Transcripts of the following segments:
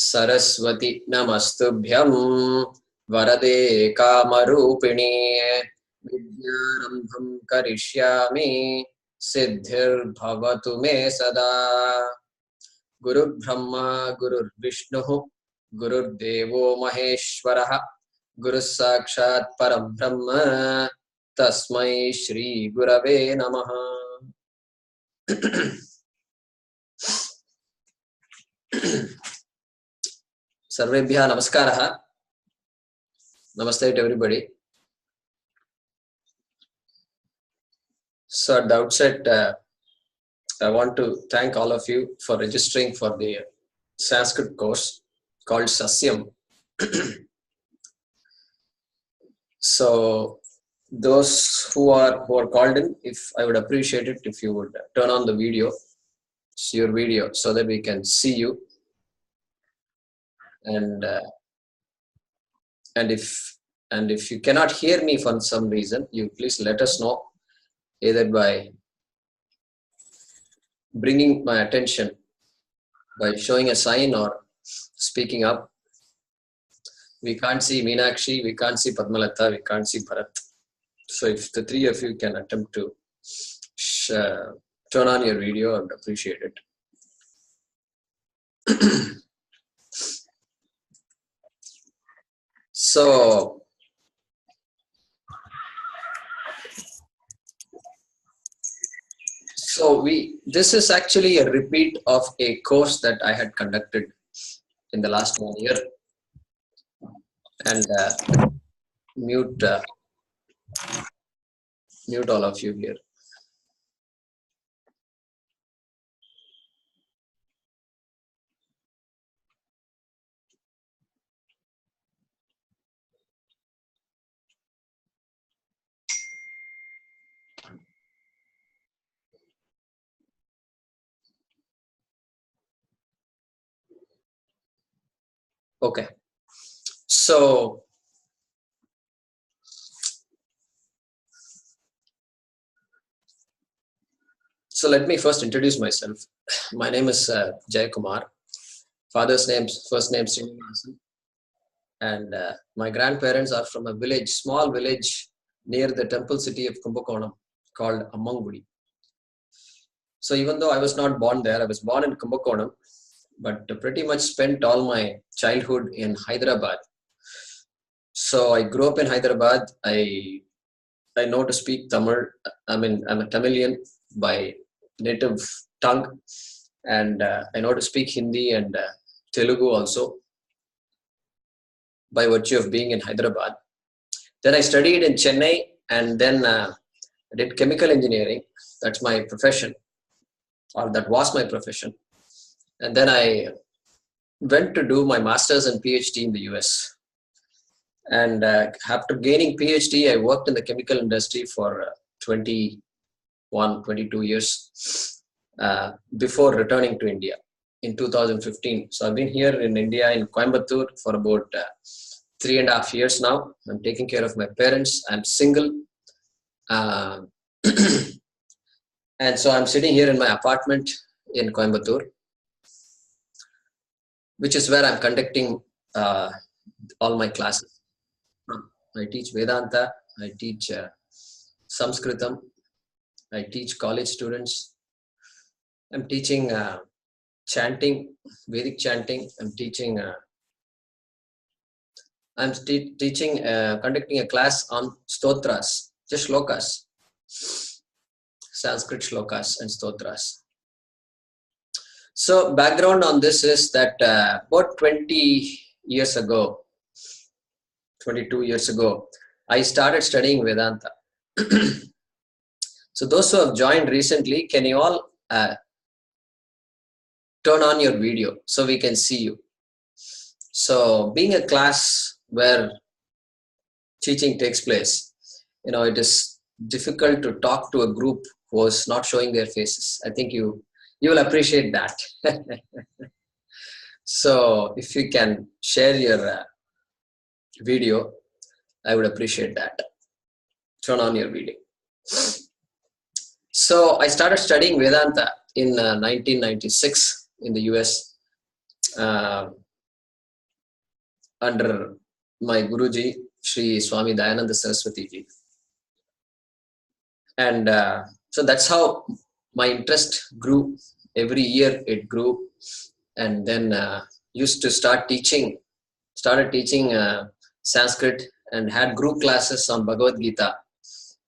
सरस्वती नमस्तुभ्यं वरदे कामरूपिणी विद्यारम्भं करिष्यामि सिद्धिर्भवतु मे सदा। गुरुर्ब्रह्मा गुरुर्विष्णुः गुरुर्देवो महेश्वरः गुरुः साक्षात् परब्रह्म तस्मै श्री गुरवे नमः। सर्वेभ्यः नमस्कारः. Namaste to everybody. So at the outset, I want to thank all of you for registering for the Sanskrit course called Sasyam. So those who are called in, if I would appreciate it if you would turn on the video, your video, so that we can see you. And if you cannot hear me for some reason, you please let us know, either by bringing my attention by showing a sign or speaking up. We can't see Meenakshi, we can't see Padmalata, we can't see Bharat. So if the three of you can attempt to turn on your video, I would appreciate it. So this is actually a repeat of a course that I had conducted in the last 1 year. And mute all of you here. Okay, so let me first introduce myself. My name is Jay Kumar. Father's name, first name Serena, and my grandparents are from a village, small village near the temple city of Kumbakonam called Ammangudi. So even though I was not born there, I was born in Kumbakonam, but pretty much spent all my childhood in Hyderabad. So I grew up in Hyderabad. I know to speak Tamil. I mean, I'm a Tamilian by native tongue, and I know to speak Hindi and Telugu also by virtue of being in Hyderabad. Then I studied in Chennai, and then I did chemical engineering. That's my profession, or that was my profession. And then I went to do my master's and PhD in the US. And after gaining PhD, I worked in the chemical industry for 22 years before returning to India in 2015. So I've been here in India, in Coimbatore, for about 3.5 years now. I'm taking care of my parents. I'm single. And so I'm sitting here in my apartment in Coimbatore, which is where I'm conducting all my classes. I teach Vedanta, I teach Sanskritam, I teach college students. I'm teaching chanting, Vedic chanting. I'm teaching, conducting a class on stotras, just shlokas, Sanskrit shlokas and stotras. So background on this is that about 22 years ago, I started studying Vedanta. So those who have joined recently, can you all turn on your video so we can see you? So being a class where teaching takes place, it is difficult to talk to a group who is not showing their faces. I think you will appreciate that. So if you can share your video, I would appreciate that. Turn on your video. So I started studying Vedanta in 1996 in the US. under my Guruji, Sri Swami Dayananda Saraswati ji. And so that's how my interest grew. Every year it grew. And then used to started teaching Sanskrit and had group classes on Bhagavad Gita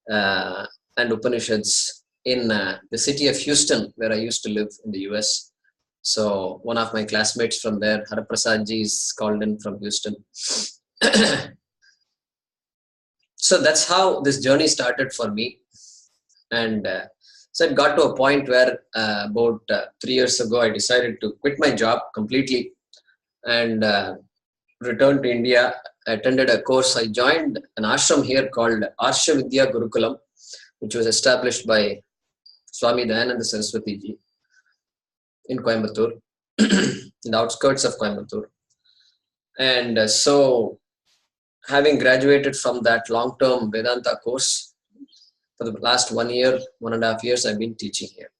and Upanishads in the city of Houston, where I used to live in the US. So one of my classmates from there, Prasads ji, is called in from Houston. So that's how this journey started for me. And so it got to a point where about 3 years ago, I decided to quit my job completely and returned to India. I attended a course. I joined an ashram here called Arsha Vidya Gurukulam, which was established by Swami Dayananda Saraswati ji in Coimbatore, in the outskirts of Coimbatore. And so having graduated from that long-term Vedanta course, for the last 1 year, 1.5 years, I've been teaching here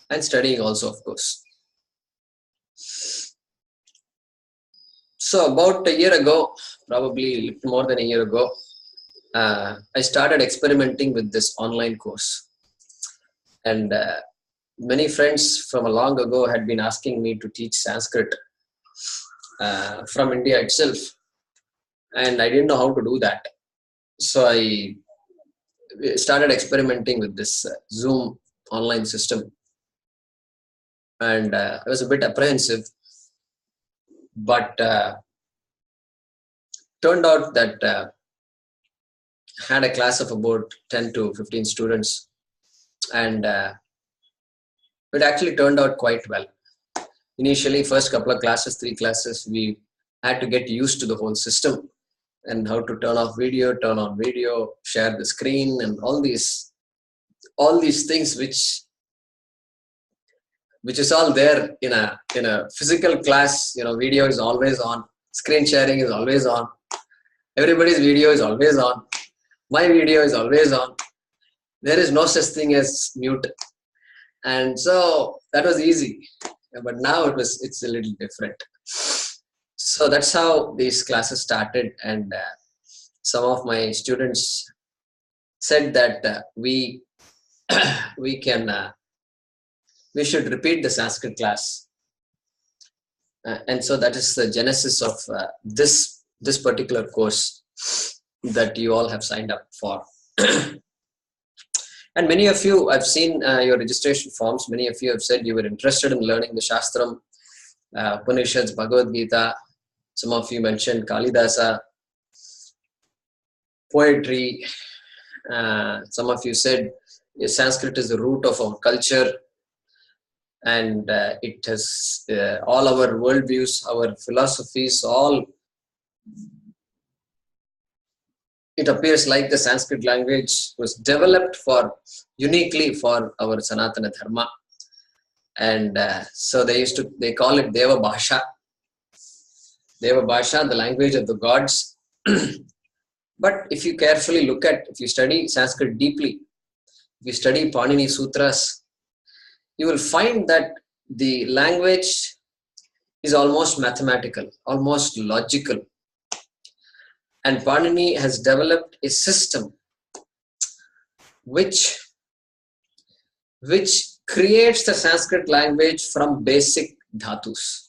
and studying also, of course. So about a year ago, probably a little more than a year ago, I started experimenting with this online course. And many friends from a long ago had been asking me to teach Sanskrit from India itself. And I didn't know how to do that. So I started experimenting with this Zoom online system. And I was a bit apprehensive. But turned out that I had a class of about 10 to 15 students. And it actually turned out quite well. Initially, first couple of classes, 3 classes, we had to get used to the whole system and how to turn off video, turn on video, share the screen, and all these things which is all there in a physical class. Video is always on, screen sharing is always on, everybody's video is always on, my video is always on. There is no such thing as mute. And so that was easy. But now it's a little different. So that's how these classes started. And some of my students said that we should repeat the Sanskrit class. And so that is the genesis of this particular course that you all have signed up for. And many of you, I've seen your registration forms. Many of you have said you were interested in learning the Shastram, Upanishads, Bhagavad Gita. Some of you mentioned Kalidasa, poetry. Some of you said Sanskrit is the root of our culture. And it has all our worldviews, our philosophies, all. It appears like the Sanskrit language was developed uniquely for our Sanatana Dharma. And so they call it Deva Bhasha. Deva Bhasha, the language of the gods. But if you carefully if you study Sanskrit deeply, if you study Panini Sutras, you will find that the language is almost mathematical, almost logical. And Panini has developed a system which creates the Sanskrit language from basic dhatus.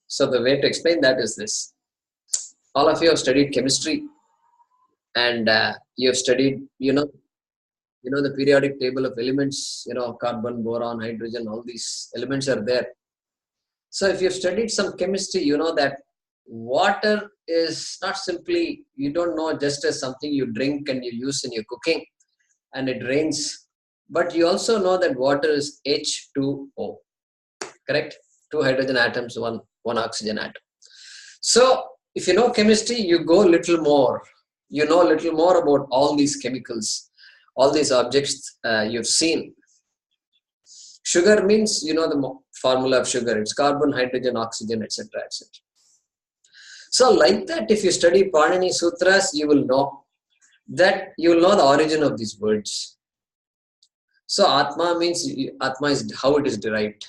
So the way to explain that is this. All of you have studied chemistry, and you have studied, the periodic table of elements, carbon, boron, hydrogen, all these elements are there. So if you've studied some chemistry, you know that water is not simply, you don't know just as something you drink and you use in your cooking and it rains, but you also know that water is H2O, correct? 2 hydrogen atoms, one oxygen atom. So if you know chemistry, you go little more. You know a little more about all these chemicals, all these objects you've seen. Sugar means, the formula of sugar. It's carbon, hydrogen, oxygen, etc., etc. So like that, if you study Panini Sutras, you will know the origin of these words. So Atma means, Atma is how it is derived.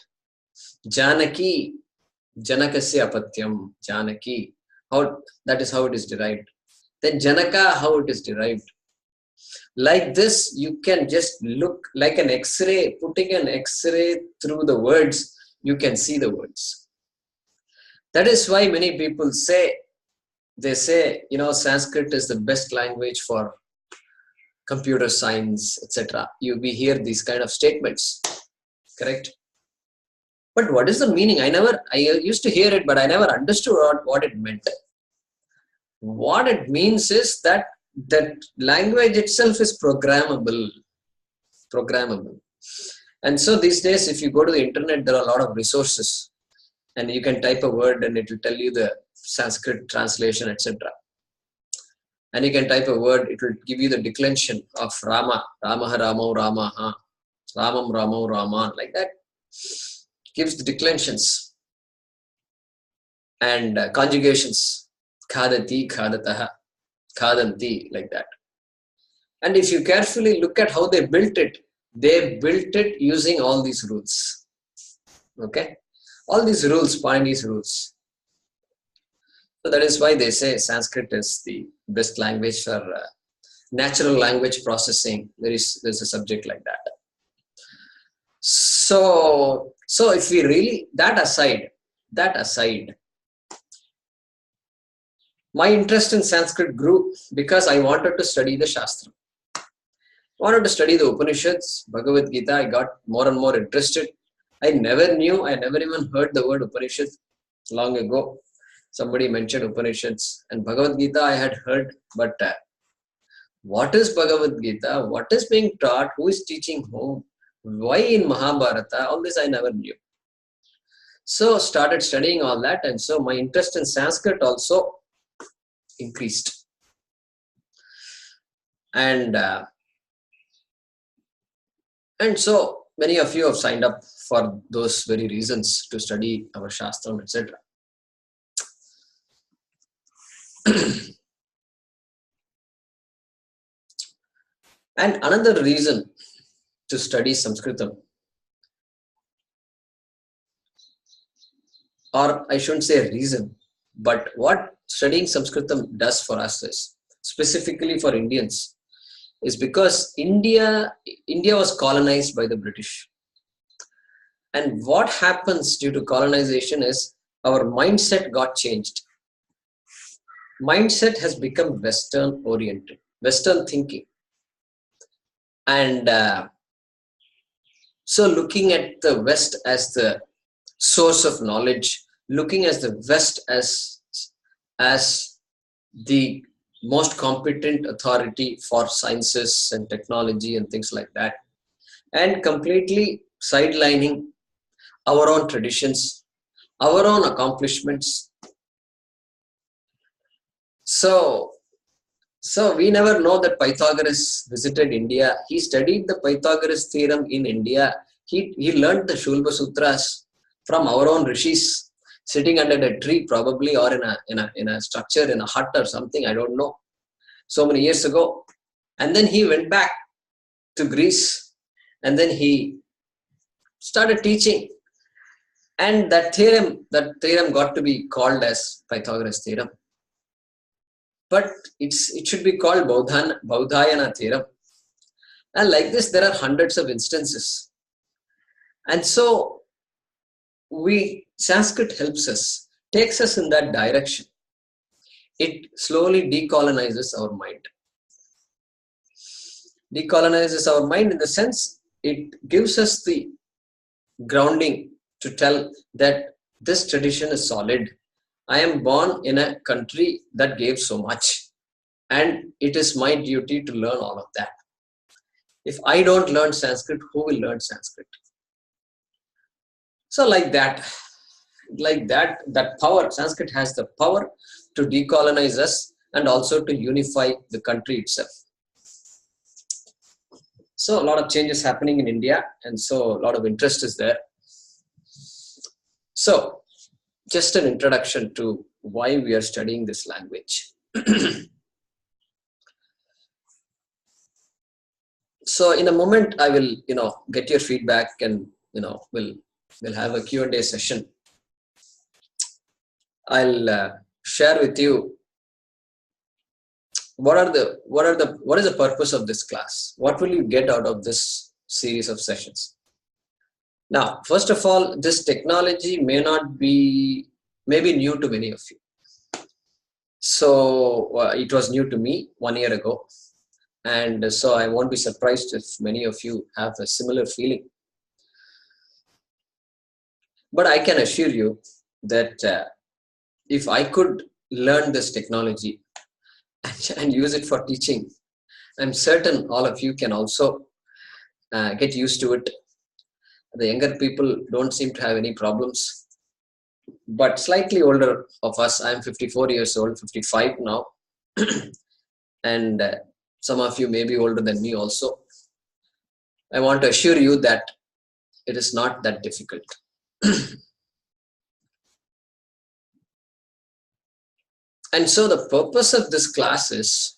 Janaki Janakasya apatyam, Janaki. How, that is how it is derived. Then Janaka, how it is derived. Like this, you can just look like an X-ray, putting an X-ray through the words, you can see the words. That is why many people say, Sanskrit is the best language for computer science, etc. We hear these kind of statements, correct? But what is the meaning? I used to hear it, but I never understood what it meant. What it means is that language itself is programmable. And so these days, if you go to the internet, there are a lot of resources, and you can type a word and it will tell you the Sanskrit translation, etc. And you can type a word, it will give you the declension of Rama, Ramaha, Ramo, Ramaha, Ramam, Ramo, Rama, like that. Gives the declensions and conjugations, khadati, khadataha, khadanti, like that. And if you carefully look at how they built it using all these rules. Okay? All these rules, Panini's rules. So that is why they say Sanskrit is the best language for natural language processing. There's a subject like that. So if we really, that aside, my interest in Sanskrit grew because I wanted to study the Shastra. I wanted to study the Upanishads, Bhagavad Gita. I got more and more interested. I never even heard the word Upanishad long ago. Somebody mentioned Upanishads and Bhagavad Gita I had heard, but what is Bhagavad Gita? What is being taught? Who is teaching whom? Why in Mahabharata? All this I never knew. So started studying all that, and so my interest in Sanskrit also increased. And so many of you have signed up for those very reasons to study our Shastram, etc. And another reason to study Sanskritam, or I shouldn't say a reason, but what studying Sanskritam does for us is, specifically for Indians, is because India was colonized by the British. And what happens due to colonization is our mindset got changed. Mindset has become Western oriented, Western thinking. And so looking at the West as the source of knowledge, looking at the West as the most competent authority for sciences and technology and things like that, and completely sidelining our own traditions, our own accomplishments. So we never know that Pythagoras visited India. He studied the Pythagoras theorem in India. He learned the Shulba Sutras from our own rishis, sitting under a tree probably, or in a structure, in a hut or something, I don't know, so many years ago. And then he went back to Greece, and then he started teaching. And that theorem got to be called as Pythagoras theorem. But it should be called Baudhayana theorem. And like this, there are hundreds of instances. And so Sanskrit helps us, takes us in that direction. It slowly decolonizes our mind. Decolonizes our mind in the sense it gives us the grounding to tell that this tradition is solid. I am born in a country that gave so much, and it is my duty to learn all of that. If I don't learn Sanskrit, who will learn Sanskrit? So like that power, Sanskrit has the power to decolonize us and also to unify the country itself. So a lot of changes happening in India, and so a lot of interest is there. So just an introduction to why we are studying this language. So in a moment, I will, get your feedback, and, we'll have a Q&A session. I'll share with you what is the purpose of this class? What will you get out of this series of sessions? Now, first of all, this technology may be new to many of you. So it was new to me 1 year ago. And so I won't be surprised if many of you have a similar feeling. But I can assure you that if I could learn this technology and use it for teaching, I'm certain all of you can also get used to it. The younger people don't seem to have any problems. But slightly older of us, I'm 54 years old, 55 now. And some of you may be older than me also. I want to assure you that it is not that difficult. And so the purpose of this class is,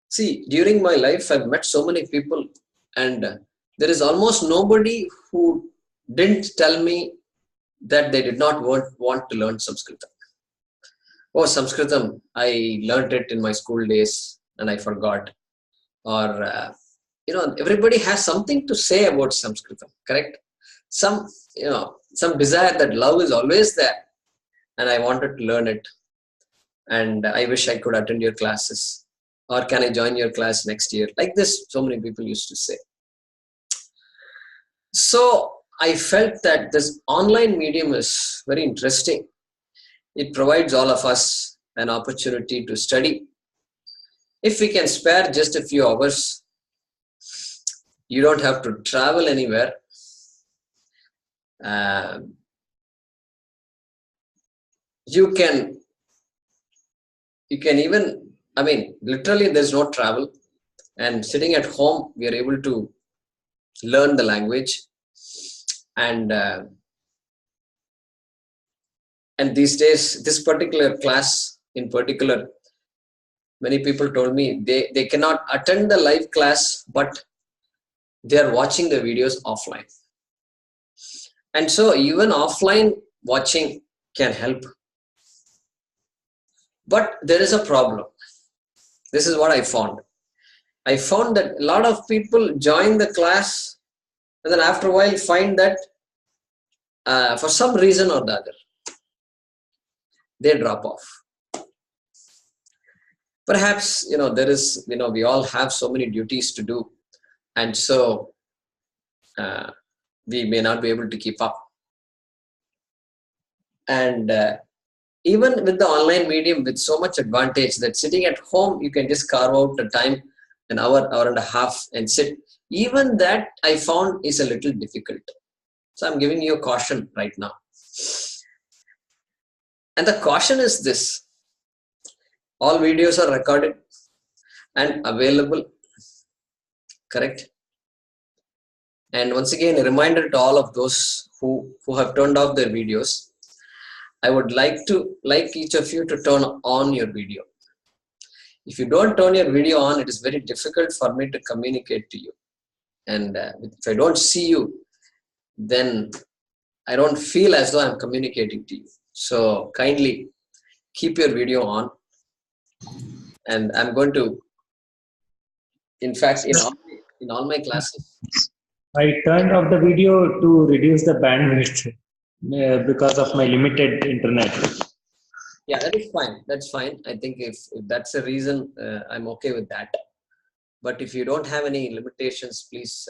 see, during my life, I've met so many people, and there is almost nobody who didn't tell me that they did not want to learn Sanskritam. Oh, Sanskritam, I learned it in my school days and I forgot. Or, everybody has something to say about Sanskritam, correct? Some desire, that love is always there. And I wanted to learn it. And I wish I could attend your classes. Or can I join your class next year? Like this, so many people used to say. So I felt that this online medium is very interesting. It provides all of us an opportunity to study. If we can spare just a few hours, you don't have to travel anywhere. You can even, literally there's no travel, and sitting at home, we are able to learn the language. And these days, this particular class in particular, many people told me they cannot attend the live class, but they are watching the videos offline. And so even offline watching can help. But there is a problem. This is what I found. I found that a lot of people join the class and then after a while find that for some reason or the other, they drop off. Perhaps, there is, we all have so many duties to do. And so we may not be able to keep up. And even with the online medium, with so much advantage that sitting at home, you can just carve out a time, an hour and a half, and sit. Even that I found is a little difficult. So I'm giving you a caution right now. And the caution is this: all videos are recorded and available, correct? And once again, a reminder to all of those who have turned off their videos, I would like each of you to turn on your video. If you don't turn your video on, it is very difficult for me to communicate to you. And if I don't see you, then I don't feel as though I'm communicating to you. So kindly keep your video on. And I'm going to, in fact, in all my classes, I turned off the video to reduce the bandwidth because of my limited internet. Yeah, that is fine. That's fine. I think if that's a reason, I'm okay with that. But if you don't have any limitations, please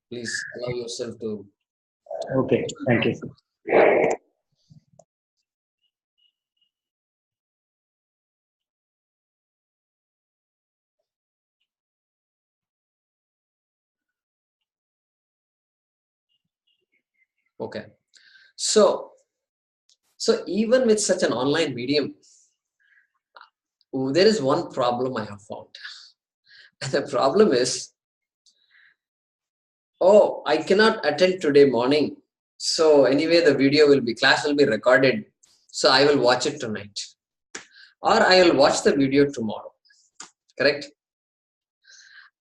allow yourself to. Okay, thank you. Okay. So even with such an online medium, there is one problem I have found. And the problem is, I cannot attend today morning. So anyway, class will be recorded. So I will watch it tonight. Or I will watch the video tomorrow. Correct?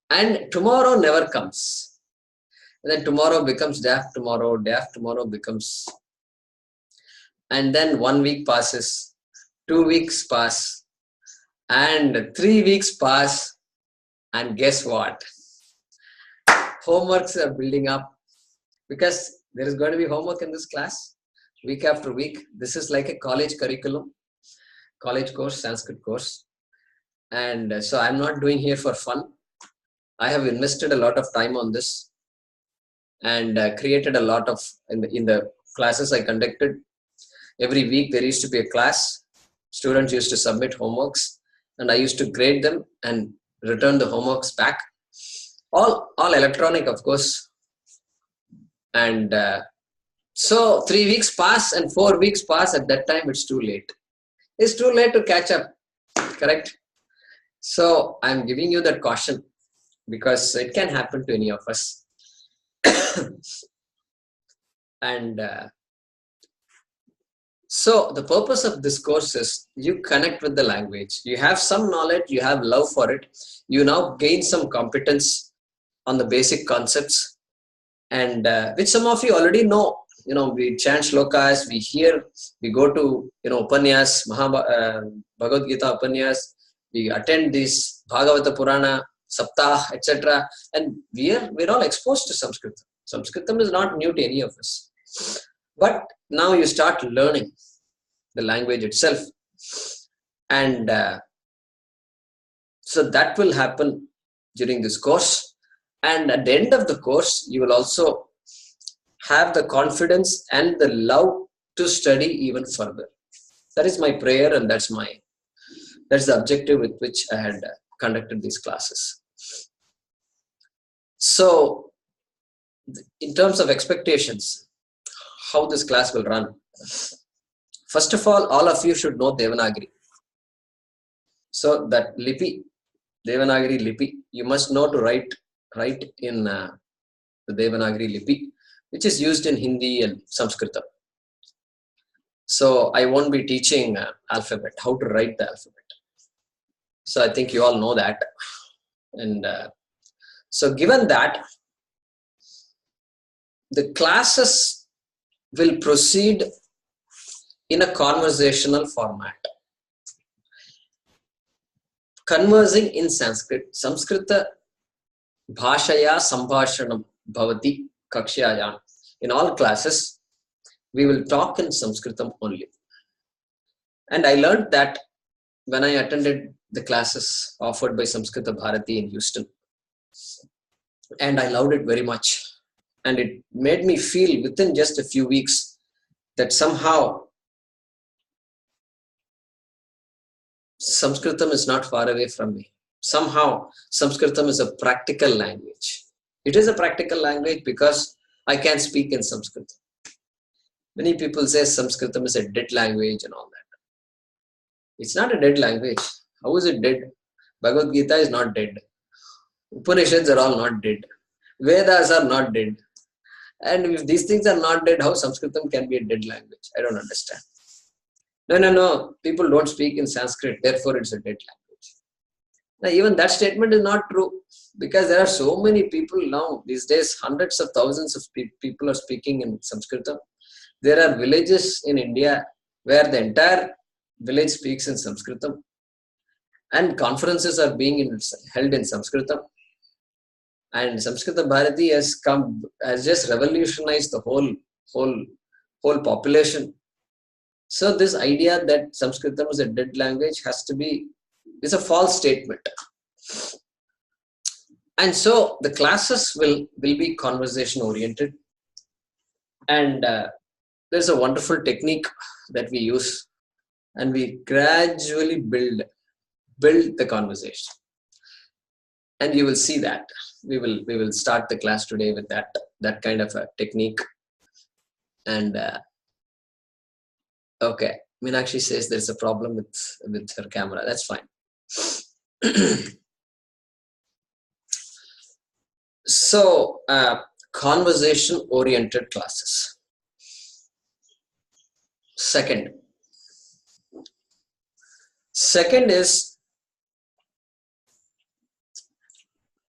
And tomorrow never comes. And then tomorrow becomes day after tomorrow becomes And then 1 week passes, 2 weeks pass, and 3 weeks pass. And guess what? Homeworks are building up because there is going to be homework in this class week after week. This is like a college curriculum, college course, Sanskrit course. And so I'm not doing here for fun. I have invested a lot of time on this and created a lot of, in the classes I conducted. Every week there used to be a class. Students used to submit homeworks and I used to grade them and return the homeworks back. All electronic, of course. And so 3 weeks pass and 4 weeks pass. At that time, it's too late. It's too late to catch up, correct? So I'm giving you that caution because it can happen to any of us. And so the purpose of this course is you connect with the language. You have some knowledge, you have love for it. You now gain some competence on the basic concepts, and which some of you already know. We chant shlokas, we hear, we go to, Upanyas, Bhagavad Gita Upanyas, we attend this Bhagavata Purana, Saptah, etc. And we're all exposed to Sanskrit. Sanskritam is not new to any of us. But now you start learning the language itself. And so that will happen during this course. And at the end of the course, you will also have the confidence and the love to study even further. That is my prayer, and that's the objective with which I had conducted these classes. So, in terms of expectations, how this class will run. First of all of you should know Devanagari. So that Lipi, Devanagari Lipi, you must know to write in the Devanagari Lipi, which is used in Hindi and Sanskrit. So I won't be teaching alphabet, how to write the alphabet. So I think you all know that. And so given that, the classes will proceed in a conversational format. Conversing in Sanskrit, Samskrita Bhashaya Sambhashanam Bhavati Kakshayam. In all classes, we will talk in Sanskritam only. And I learned that when I attended the classes offered by Samskrita Bharati in Houston. And I loved it very much. And it made me feel within just a few weeks that somehow Sanskritam is not far away from me. Somehow Sanskritam is a practical language. It is a practical language because I can speak in Sanskrit. Many people say Sanskritam is a dead language and all that. It's not a dead language. How is it dead? Bhagavad Gita is not dead. Upanishads are all not dead. Vedas are not dead. And if these things are not dead, how Sanskritam can be a dead language? I don't understand. No. People don't speak in Sanskrit, therefore it's a dead language. Now, even that statement is not true because there are so many people now, these days, hundreds of thousands of people are speaking in Sanskritam. There are villages in India where the entire village speaks in Sanskritam, and conferences are being held in Sanskritam. And Samskrita Bharati has just revolutionized the whole population. So this idea that Sanskritam is a dead language is a false statement. And so the classes will be conversation oriented. And there's a wonderful technique that we use, and we gradually build the conversation. And you will see that. We will start the class today with that kind of a technique. And okay, Meenakshi says there's a problem with her camera. That's fine. So, conversation-oriented classes. Second is,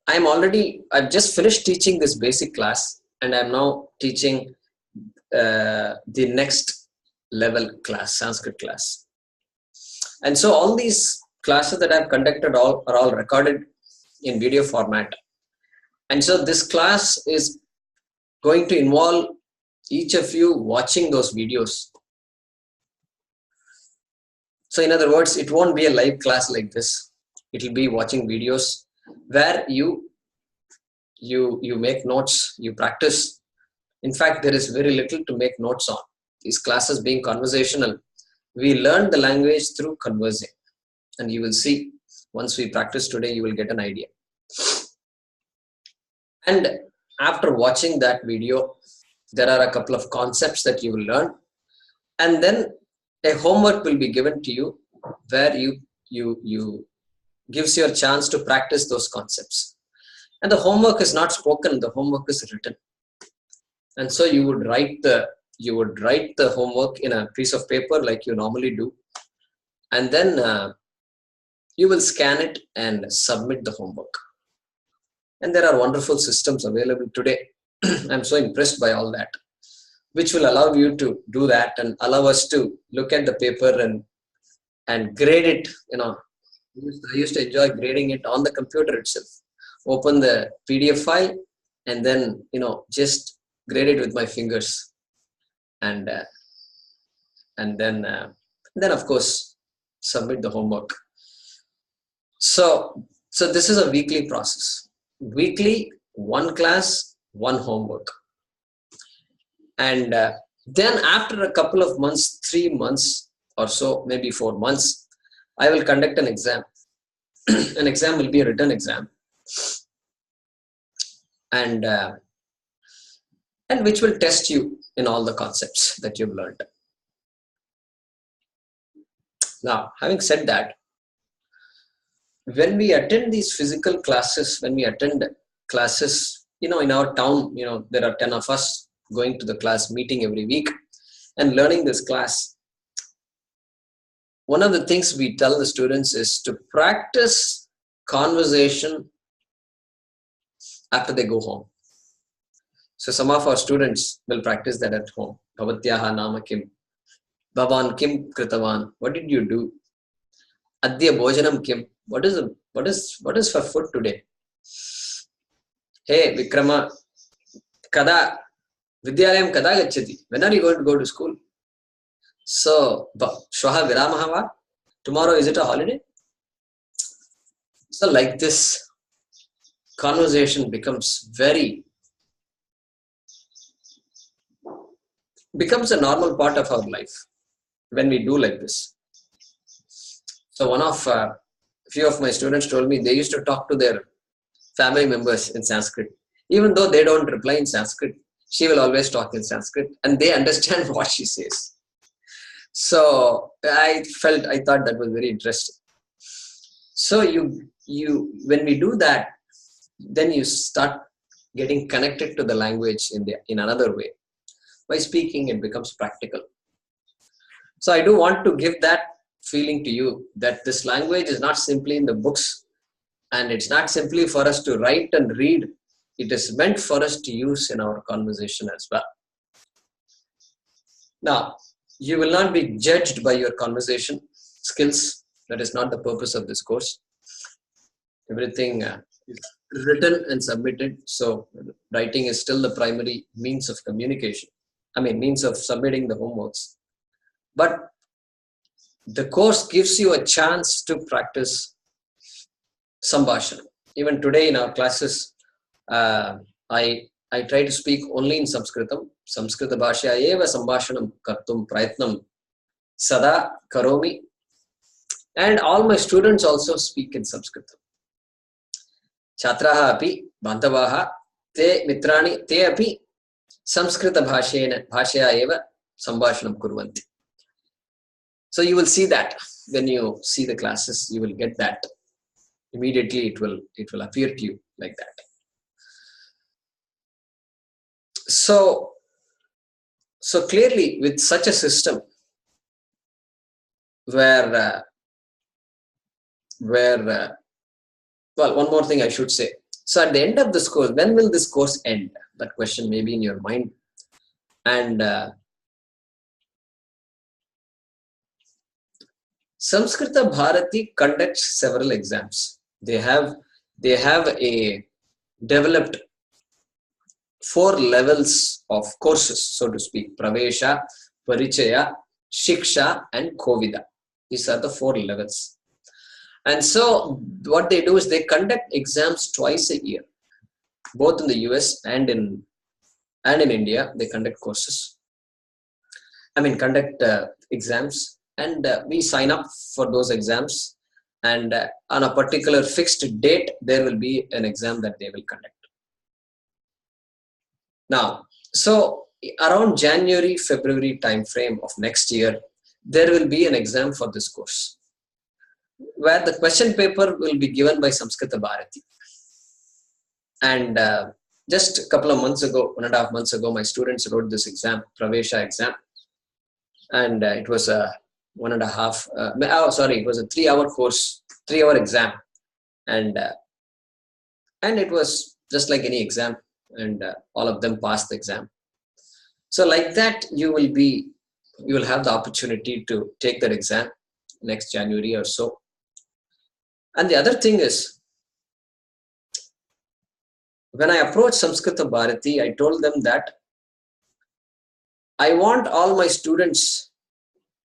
I've just finished teaching this basic class, and I'm now teaching the next level class, Sanskrit class. And so all these classes that I've conducted are all recorded in video format. And so this class is going to involve each of you watching those videos. So in other words, it won't be a live class like this. It will be watching videos where you make notes, you practice. In fact, there is very little to make notes on. These classes being conversational, we learn the language through conversing. And you will see, once we practice today, you will get an idea. And after watching that video, there are a couple of concepts that you will learn. And then a homework will be given to you where you gives you a chance to practice those concepts. And the homework is not spoken, the homework is written. And so you would write the homework in a piece of paper like you normally do. And then you will scan it and submit the homework. And there are wonderful systems available today. I'm so impressed by all that, which will allow you to do that and allow us to look at the paper and grade it. I used to enjoy grading it on the computer itself. Open the PDF file and then, just grade it with my fingers. And then of course, submit the homework. So this is a weekly process. Weekly, one class, one homework. And then after a couple of months, 3 months or so, maybe 4 months, I will conduct an exam. An exam will be a written exam. And which will test you in all the concepts that you've learned. Now, having said that, when we attend these physical classes, when we attend classes, in our town, there are 10 of us going to the class, meeting every week and learning this class. One of the things we tell the students is to practice conversation after they go home. So some of our students will practice that at home. Bhavatyaha nama kim? Bhavan kim kritavan? What did you do? Adya bhojanam kim? What is for food today? Hey Vikrama, kada Vidyalayam kada gacchati? When are you going to go to school? So shvaha viramaha va? Tomorrow, is it a holiday? So like this, conversation becomes a normal part of our life when we do like this. So a few of my students told me they used to talk to their family members in Sanskrit. Even though they don't reply in Sanskrit, she will always talk in Sanskrit and they understand what she says. So I thought that was very interesting. So when we do that, then you start getting connected to the language in another way. By speaking, it becomes practical. So I do want to give that feeling to you that this language is not simply in the books and it's not simply for us to write and read. It is meant for us to use in our conversation as well. Now, you will not be judged by your conversation skills. That is not the purpose of this course. Everything is written and submitted. So writing is still the primary means of communication. Means of submitting the homeworks. But the course gives you a chance to practice sambhashana. Even today in our classes, I try to speak only in Sanskritam. Samskrita bhashya eva sambhashanam kartum prayatnam sada karomi. And all my students also speak in Sanskritam. Chhatraha api bandhavaha te mitrani te api Samskrita bhashya eva sambhashanam kurvanti. So you will see that when you see the classes, you will get that. Immediately it will appear to you like that. So clearly with such a system where one more thing I should say. So at the end of this course, when will this course end? That question may be in your mind. And Samskrita Bharati conducts several exams. They have a developed 4 levels of courses, so to speak: Pravesha, Parichaya, Shiksha, and Kovida. These are the 4 levels. And so what they do is they conduct exams twice a year, both in the US and in India. They conduct courses. Conduct exams, and we sign up for those exams. And on a particular fixed date, there will be an exam that they will conduct. Now, so around January, February time frame of next year, there will be an exam for this course, where the question paper will be given by Samskrita Bharati. And just a couple of months ago, 1.5 months ago, my students wrote this exam, Pravesha exam. And it was a 1.5, it was a 3-hour course, 3-hour exam. And it was just like any exam, and all of them passed the exam. So like that, you will have the opportunity to take that exam next January or so. And the other thing is, when I approached Samskrita Bharati, I told them that I want all my students,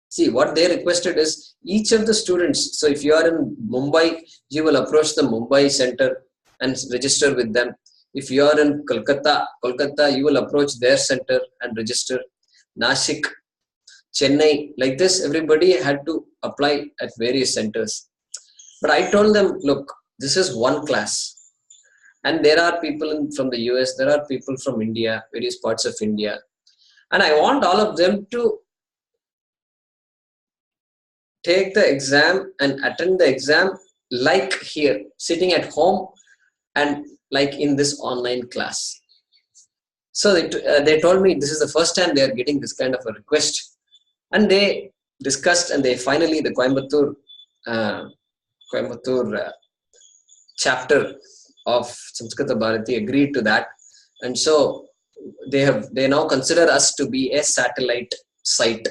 see, what they requested is each of the students. So if you are in Mumbai, you will approach the Mumbai center and register with them. If you are in Kolkata, you will approach their center and register. Nashik, Chennai, like this, everybody had to apply at various centers. But I told them, look, this is one class. And there are people from the US, there are people from India, various parts of India. And I want all of them to take the exam and attend the exam like here, sitting at home, and like in this online class. So they told me this is the first time they are getting this kind of a request. And they discussed, and they finally, the Coimbatore chapter of Samskrita Bharati agreed to that. And so they now consider us to be a satellite site.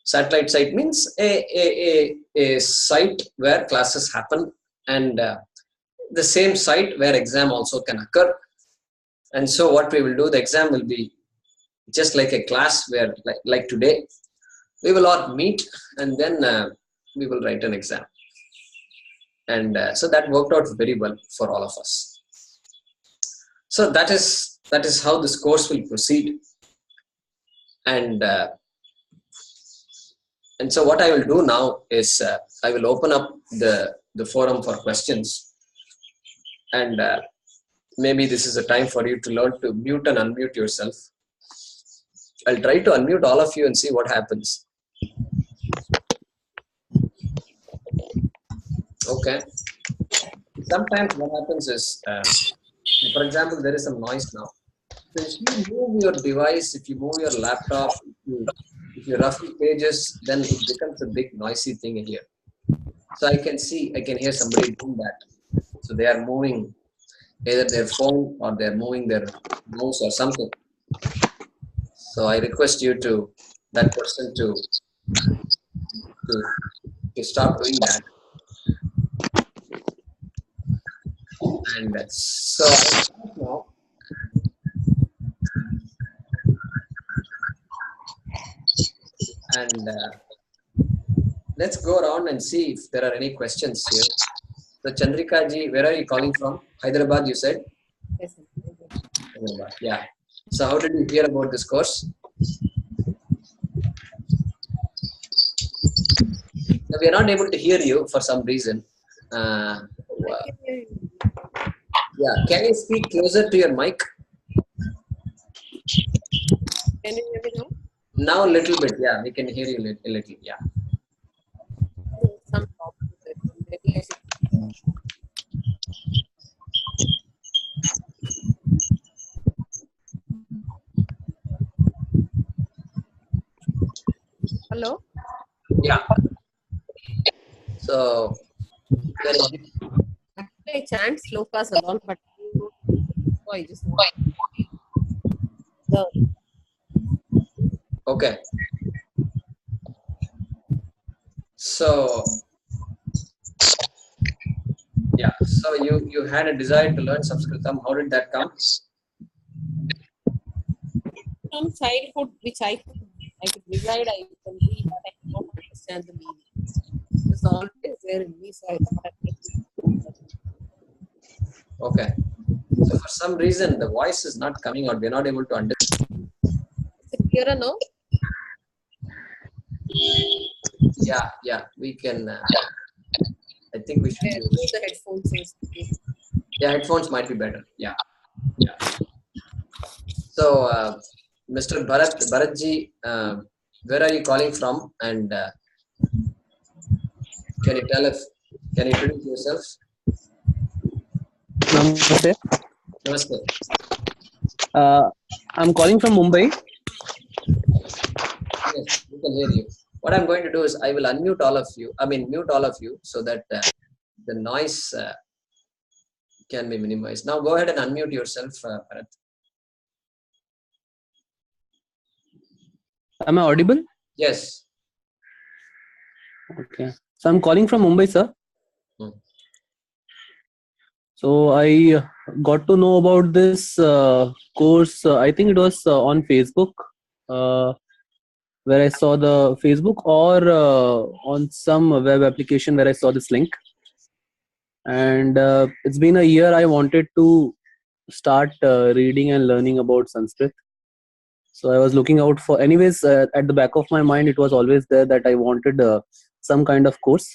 Satellite site means a site where classes happen, and the same site where exam also can occur. And so what we will do, the exam will be just like a class where, like today, we will all meet, and then we will write an exam. And so that worked out very well for all of us. So that is how this course will proceed. And so what I will do now is I will open up the forum for questions. And maybe this is a time for you to learn to mute and unmute yourself. I'll try to unmute all of you and see what happens. Okay. Sometimes what happens is, for example, there is some noise now. So if you move your device, if you move your laptop, if you ruffle pages, then it becomes a big noisy thing here. So I can hear somebody doing that. So they are moving either their phone or they're moving their mouse or something. So I request you that person to stop doing that. And so I'll start now. And let's go around and see if there are any questions here. So Chandrika ji, where are you calling from? Hyderabad, you said? Yes, sir. Hyderabad, yeah. So how did you hear about this course? So we are not able to hear you for some reason. Yeah, can you speak closer to your mic? Can you hear me now? Now a little bit, yeah. We can hear you a little, yeah. Some problem with it. Maybe I should. Hello? Yeah. So, Actually, I chant slokas alone, but I just want the. okay. So yeah, so you had a desire to learn Sanskritam. How did that come? From childhood, which I could decide I can read, but I don't understand the meaning. It's always there in me, so I thought I'd like to do that. Okay. So for some reason the voice is not coming out. We're not able to understand. Is it clearer now? Yeah, we can. I think we should I remove use. the headphones. So it's okay. Yeah, headphones might be better. Yeah. So, Mr. Bharatji, where are you calling from? And can you tell us? Can you introduce yourself? Namaste. Namaste. I'm calling from Mumbai. Yes, we can hear you. What I'm going to do is I will unmute all of you. I mean, mute all of you so that the noise can be minimized. Now, go ahead and unmute yourself, Bharat. Am I audible? Yes. Okay. So I'm calling from Mumbai, sir. Hmm. So I got to know about this course. I think it was on Facebook, where I saw the Facebook, or on some web application where I saw this link. And it's been a year. I wanted to start reading and learning about Sanskrit. So I was looking out for. Anyways, at the back of my mind, it was always there that I wanted some kind of course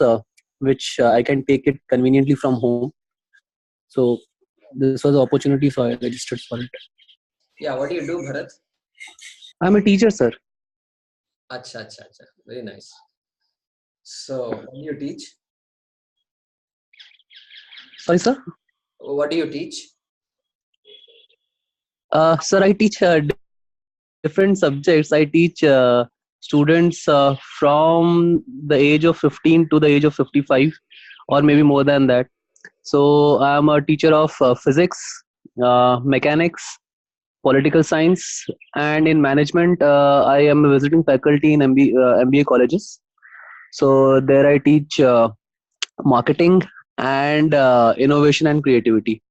which I can take it conveniently from home. So this was the opportunity, so I registered for it. Yeah, what do you do, Bharat? I'm a teacher, sir. Acha. Very nice. So, what do you teach? Sorry, sir. What do you teach? Sir, I teach different subjects. I teach students from the age of 15 to the age of 55, or maybe more than that. So I'm a teacher of physics, mechanics, political science, and in management. I am a visiting faculty in MBA colleges. So there I teach marketing and innovation and creativity.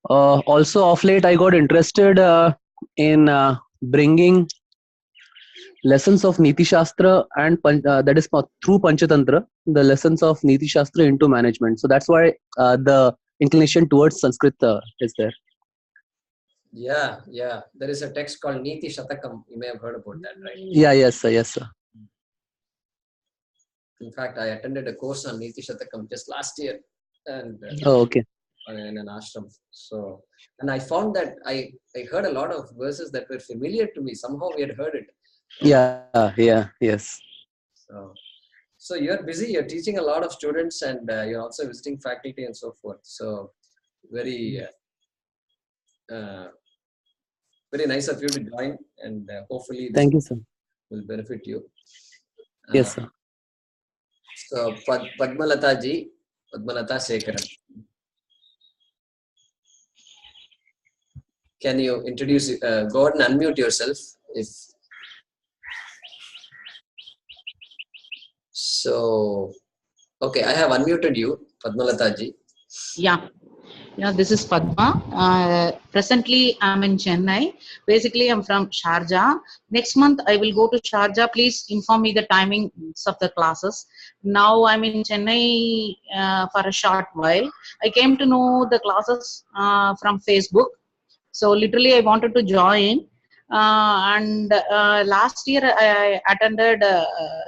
Also, of late, I got interested in bringing lessons of Niti Shastra and that is through Panchatantra, the lessons of Niti Shastra into management. So that's why the inclination towards Sanskrit is there. Yeah. There is a text called Niti Shatakam. You may have heard about that, right? Yeah, yes, sir. In fact, I attended a course on Niti Shatakam just last year, and Oh, okay. in an ashram. So, and I found that I heard a lot of verses that were familiar to me. Somehow we had heard it. Yes. So you're busy. You're teaching a lot of students, and you're also visiting faculty and so forth. So, very very nice of you to join, and hopefully this Thank you, sir. will benefit you. Yes, sir. So Padmalata ji, Padmalata Sekaran. Can you introduce, go ahead and unmute yourself if so. Okay, I have unmuted you, Padmalata ji. Yeah, this is Padma. Presently, I'm in Chennai. Basically, I'm from Sharjah. Next month, I will go to Sharjah. Please inform me the timings of the classes. Now, I'm in Chennai for a short while. I came to know the classes from Facebook. So, literally, I wanted to join. And last year, I attended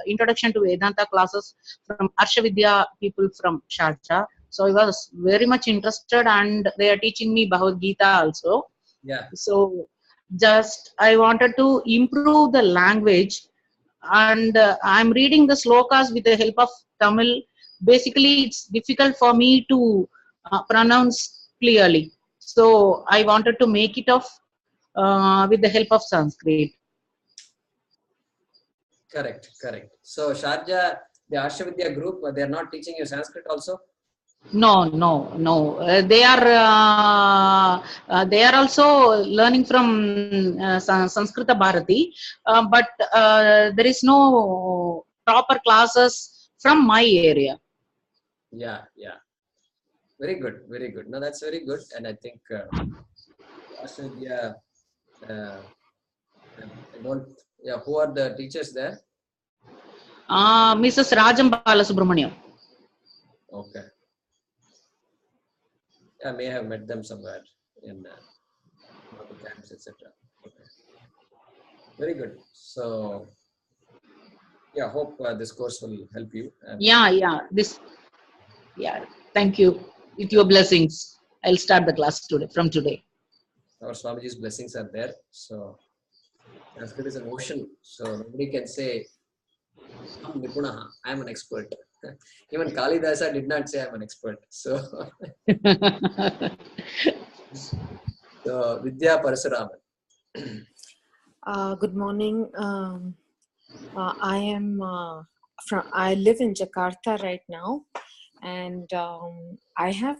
Introduction to Vedanta classes from Arshavidya people from Sharjah. So I was very much interested, and they are teaching me Bhagavad Gita also. Yeah. So just I wanted to improve the language, and I'm reading the slokas with the help of Tamil. Basically, it's difficult for me to pronounce clearly. So I wanted to make it of with the help of Sanskrit. Correct. So Sharjah, the Arshavidya group, they are not teaching you Sanskrit also? No. They are also learning from Sanskrita Bharati, but there is no proper classes from my area. Yeah, yeah. Very good, very good. No, that's very good. And I think Australia, I don't, yeah, who are the teachers there? Mrs. Rajam Balasubramaniam. Okay. I may have met them somewhere in one of the camps, etc. Okay. Very good. So, yeah, hope this course will help you. Thank you. With your blessings, I'll start the class today, from today. Our Swamiji's blessings are there. So, Sanskrit is an ocean. So, nobody can say, I am an expert. Even Kalidasa did not say I'm an expert. So, Vidya Parasuraman. Good morning. I am I live in Jakarta right now, and I have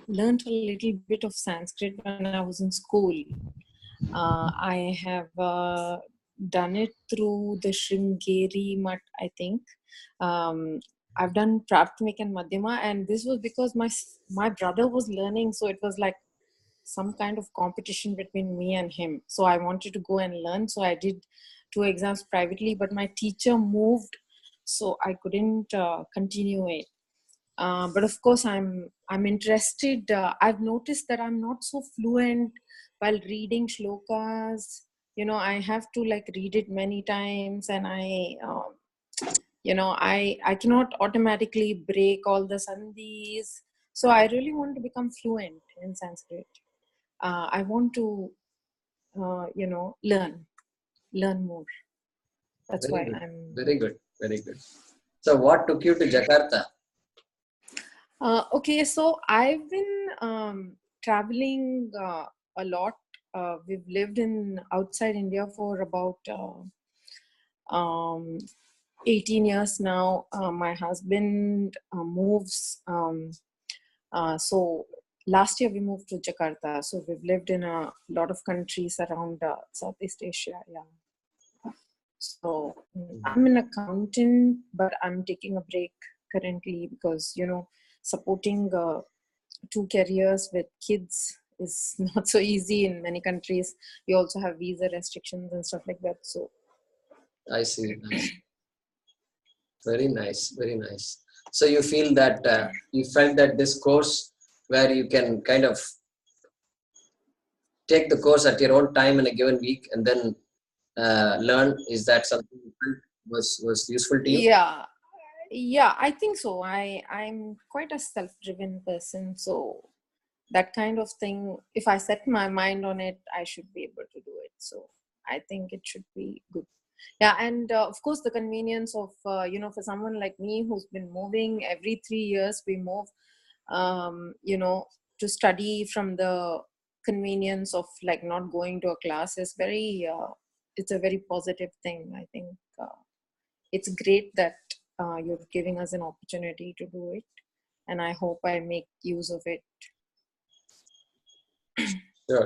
learned a little bit of Sanskrit when I was in school. I have done it through the Sringeri Mat, I think. I've done Praptamik and Madhyama, and this was because my brother was learning, so it was like some kind of competition between me and him. So I wanted to go and learn. So I did 2 exams privately, but my teacher moved, so I couldn't continue it. But of course, I'm interested. I've noticed that I'm not so fluent while reading shlokas. You know, I have to like read it many times, and I cannot automatically break all the sandhis. So I really want to become fluent in Sanskrit. I want to, learn more. That's Very why good. I'm. Very good. Very good. So, what took you to Jakarta? Okay, so I've been traveling a lot. We've lived outside India for about 18 years now. My husband moves. So last year we moved to Jakarta. So we've lived in a lot of countries around Southeast Asia. Yeah. So I'm an accountant, but I'm taking a break currently because, supporting 2 careers with kids is not so easy in many countries. We also have visa restrictions and stuff like that. So I see. Very nice. Very nice. So you feel that you felt that this course where you can kind of take the course at your own time in a given week and then learn, is that something you felt was useful to you? Yeah, I think so. I'm quite a self-driven person, so that kind of thing, if I set my mind on it, I should be able to do it. So I think it should be good. Yeah, and of course the convenience of for someone like me who's been moving every 3 years, we move to study from the convenience of like not going to a class is very it's a very positive thing. I think it's great that you're giving us an opportunity to do it, and I hope I make use of it.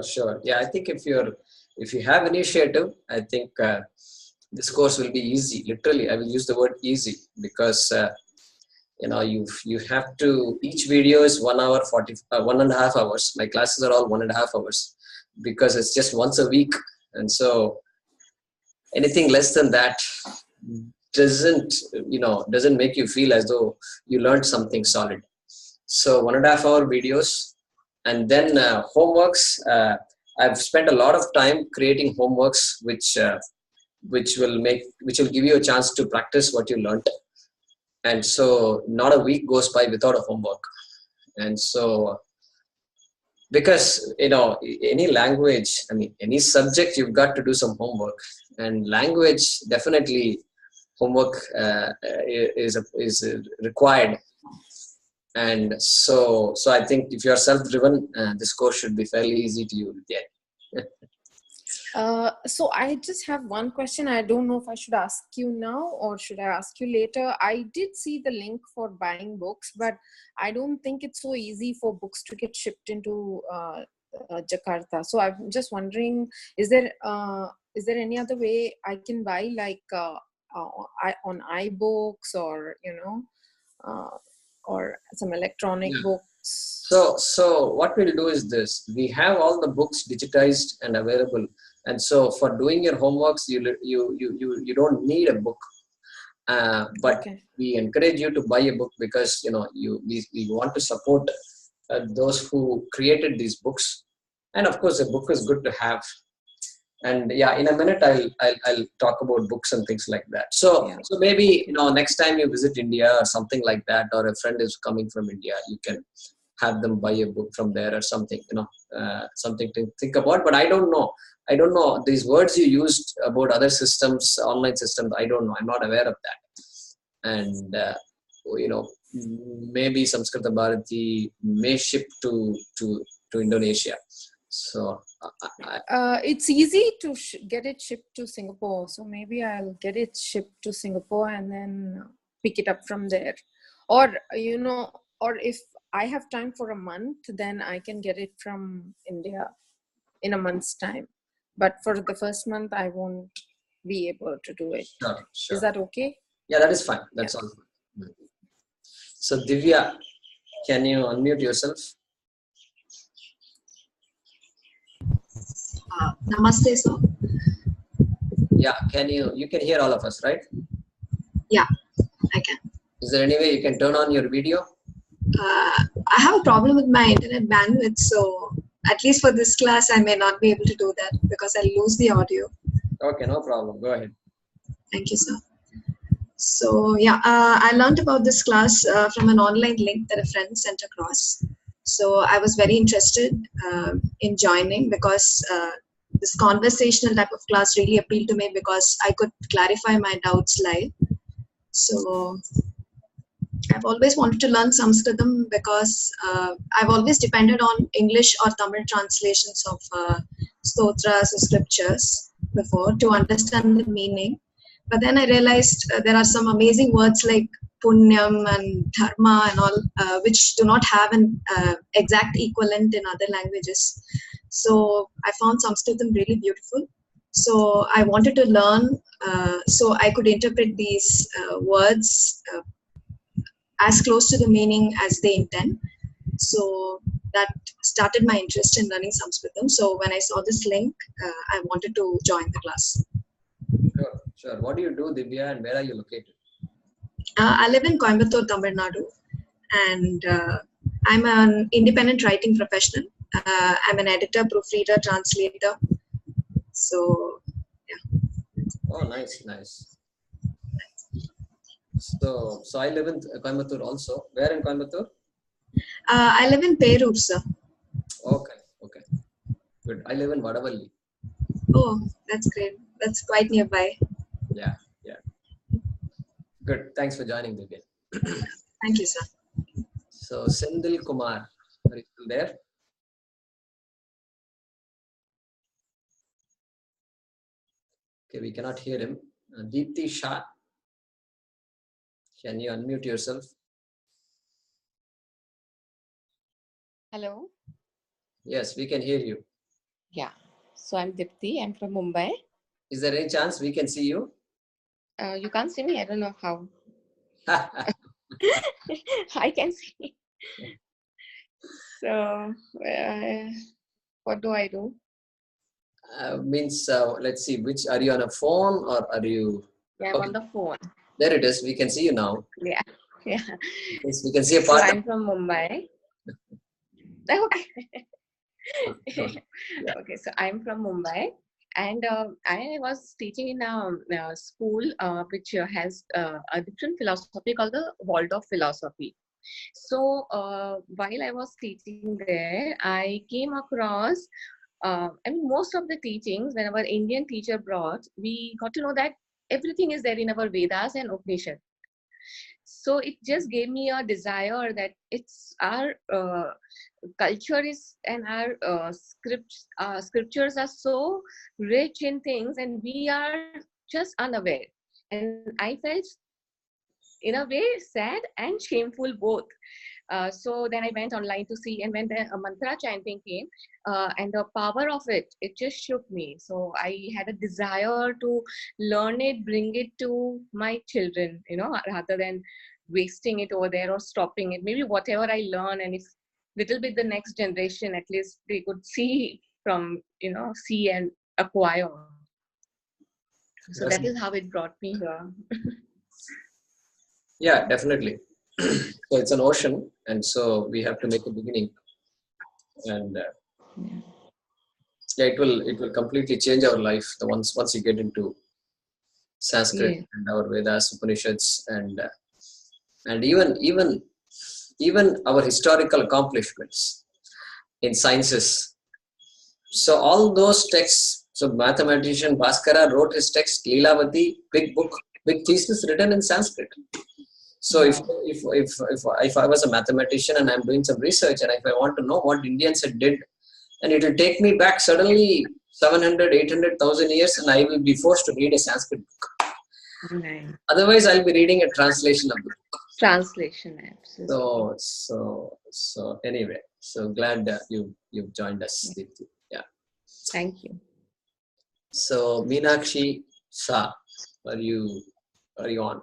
Sure. Yeah, I think if you have initiative, I think this course will be easy. Literally, I will use the word easy because you have to. Each video is 1 hour 1.5 hours. My classes are all 1.5 hours because it's just once a week, and so anything less than that doesn't make you feel as though you learned something solid. So 1.5 hour videos, and then homeworks. I've spent a lot of time creating homeworks, which will give you a chance to practice what you learned. And so not a week goes by without a homework. And so because any language, any subject, you've got to do some homework, and language definitely homework is required. And so I think if you are self-driven, this course should be fairly easy to you. Yeah. So I just have one question. I don't know if I should ask you now or should I ask you later. I did see the link for buying books, but I don't think it's so easy for books to get shipped into Jakarta. So I'm just wondering, is there any other way I can buy, like on iBooks or or some electronic Yeah. books. So what we'll do is this: we have all the books digitized and available, and so for doing your homeworks, you don't need a book, but Okay. we encourage you to buy a book because we want to support those who created these books, and of course, a book is good to have. And yeah, in a minute I'll talk about books and things like that. So Yeah. so maybe next time you visit India or something like that, or a friend is coming from India, you can have them buy a book from there or something, something to think about. But I don't know these words you used about other systems, online systems. I don't know, I'm not aware of that. And maybe Samskrita Bharati may ship to Indonesia. So It's easy to get it shipped to Singapore, so maybe I'll get it shipped to Singapore and then pick it up from there. Or or if I have time for a month, then I can get it from India in a month's time. But for the first month, I won't be able to do it. sure. Is that okay? Yeah, that is fine. That's all. So Divya, can you unmute yourself? Namaste, sir. Yeah, you can hear all of us, right? Yeah, I can. Is there any way you can turn on your video? I have a problem with my internet bandwidth, so at least for this class, I may not be able to do that because I'll lose the audio. Okay, no problem. Go ahead. Thank you, sir. So yeah, I learned about this class from an online link that a friend sent across. So I was very interested in joining because this conversational type of class really appealed to me because I could clarify my doubts live. So I've always wanted to learn Sanskritam because I've always depended on English or Tamil translations of stotras or scriptures before to understand the meaning. But then I realized there are some amazing words like punyam and dharma and all, which do not have an exact equivalent in other languages. So I found Sanskritam really beautiful. So I wanted to learn so I could interpret these words as close to the meaning as they intend. So that started my interest in learning Sanskritam. So when I saw this link, I wanted to join the class. Sure. What do you do, Divya, and where are you located? I live in Coimbatore, Tamil Nadu, and I'm an independent writing professional. I'm an editor, proofreader, translator. So, yeah. Oh, nice. So I live in Coimbatore also. Where in Coimbatore? I live in Perur, sir. Okay. Good. I live in Vadavalli. Oh, that's great. That's quite nearby. Yeah. Good. Thanks for joining, Divya. Thank you, sir. So Sendil Kumar, are you still there? Okay, we cannot hear him. Deepti Shah, can you unmute yourself? Hello. Yes, we can hear you. Yeah. So I'm Dipti. I'm from Mumbai. Is there any chance we can see you? You can't see me. I don't know how. I can see. So what do I do? Let's see, which are you on a phone or are you? Yeah, I'm on the phone. There it is. We can see you now. Yeah. Yes, we can see a So part. I'm from Mumbai. Okay. Yeah. Okay. So I'm from Mumbai, and I was teaching in a school which has a different philosophy called the Waldorf philosophy. So while I was teaching there, I came across, most of the teachings, when our Indian teacher brought, we got to know that everything is there in our Vedas and Upanishad. So it just gave me a desire that it's our culture is and our scriptures are so rich in things, and we are just unaware. And I felt in a way sad and shameful both, So then I went online to see, and when the mantra chanting came, and the power of it just shook me. So I had a desire to learn it, bring it to my children, rather than wasting it over there or stopping it. Maybe whatever I learn, and if little bit the next generation, at least they could see from, see and acquire. So that is how it brought me here. Yeah, definitely. So it's an ocean, and so we have to make a beginning, and yeah, it will completely change our life. The once you get into Sanskrit and our Vedas, Upanishads, and even our historical accomplishments in sciences. So all those texts. So mathematician Bhaskara wrote his text Leelavati, big book, big thesis written in Sanskrit. So if I was a mathematician and I'm doing some research, and if I want to know what Indians did, and it will take me back suddenly 700, 800,000 years, and I will be forced to read a Sanskrit book. Right. Otherwise, I'll be reading a translation of the book. Translation, absolutely. So anyway, so glad that you've joined us, Deepthi. Yeah. Thank you. So Meenakshi Sa, are you on?